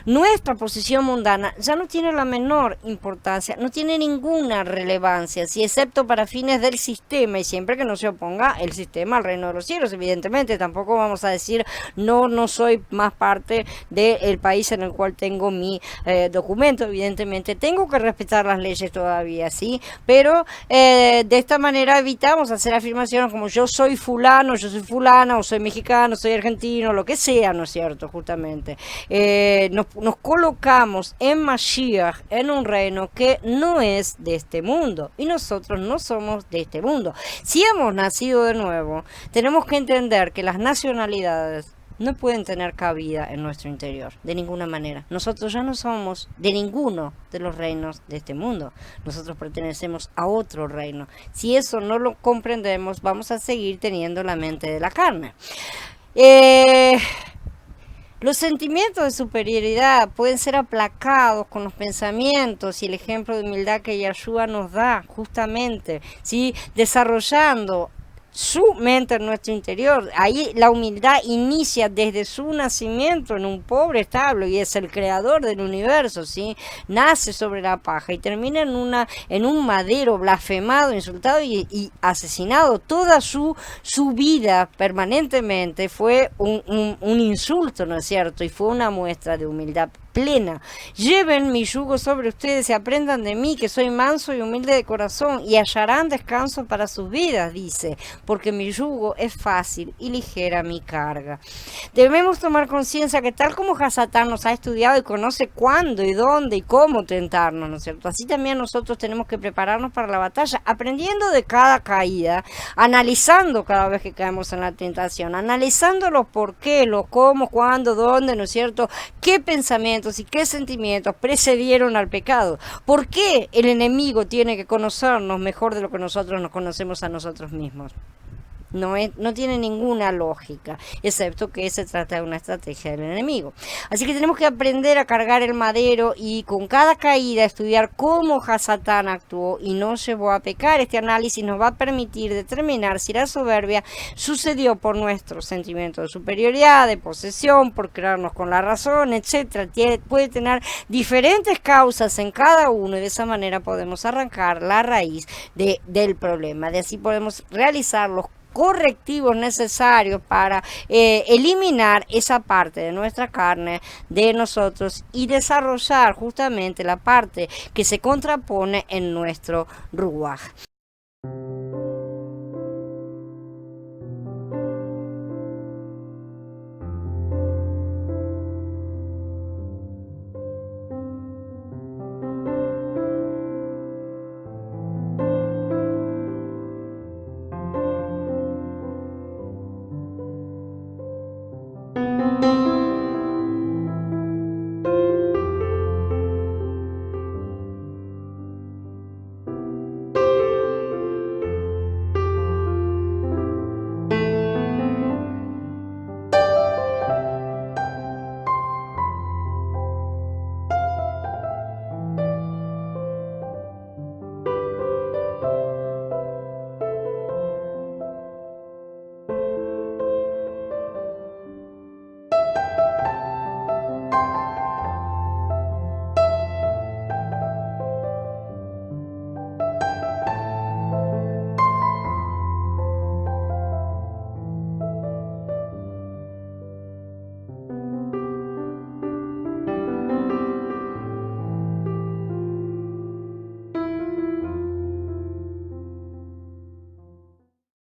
Nuestra posición mundana ya no tiene la menor importancia, no tiene ninguna relevancia, si excepto para fines del sistema, y siempre que no se oponga el sistema al reino de los cielos. Evidentemente tampoco vamos a decir no soy más parte del país en el cual tengo mi documento. Evidentemente tengo que respetar las leyes todavía, sí, pero de esta manera evitamos hacer afirmaciones como yo soy fulano, yo soy fulana, o soy mexicano, soy argentino, lo que sea, ¿no es cierto? Justamente nos colocamos en Mashiach, en un reino que no es de este mundo, y nosotros no somos de este mundo. Si hemos nacido de nuevo, tenemos que entender que las nacionalidades no pueden tener cabida en nuestro interior, de ninguna manera. Nosotros ya no somos de ninguno de los reinos de este mundo. Nosotros pertenecemos a otro reino. Si eso no lo comprendemos, vamos a seguir teniendo la mente de la carne. Los sentimientos de superioridad pueden ser aplacados con los pensamientos y el ejemplo de humildad que Yahshua nos da, justamente, ¿sí? Desarrollando su mente en nuestro interior. Ahí la humildad inicia desde su nacimiento en un pobre establo, y es el creador del universo, ¿sí? Nace sobre la paja y termina en un madero, blasfemado, insultado y asesinado. Toda su vida permanentemente fue un insulto, ¿no es cierto? Y fue una muestra de humildad plena. Lleven mi yugo sobre ustedes y aprendan de mí, que soy manso y humilde de corazón, y hallarán descanso para sus vidas, dice, porque mi yugo es fácil y ligera mi carga. Debemos tomar conciencia que tal como Hasatán nos ha estudiado y conoce cuándo y dónde y cómo tentarnos, ¿no es cierto? Así también nosotros tenemos que prepararnos para la batalla, aprendiendo de cada caída, analizando cada vez que caemos en la tentación, analizando los por qué, los cómo, cuándo, dónde, ¿no es cierto? ¿Qué pensamientos y qué sentimientos precedieron al pecado? ¿Por qué el enemigo tiene que conocernos mejor de lo que nosotros nos conocemos a nosotros mismos? No tiene ninguna lógica, excepto que se trata de una estrategia del enemigo. Así que tenemos que aprender a cargar el madero y con cada caída estudiar cómo Hasatán actuó y no llevó a pecar. Este análisis nos va a permitir determinar si la soberbia sucedió por nuestro sentimiento de superioridad, de posesión, por creernos con la razón, etcétera. Puede tener diferentes causas en cada uno, y de esa manera podemos arrancar la raíz del problema. De así podemos realizar los correctivos necesarios para eliminar esa parte de nuestra carne, de nosotros, y desarrollar justamente la parte que se contrapone en nuestro Ruach.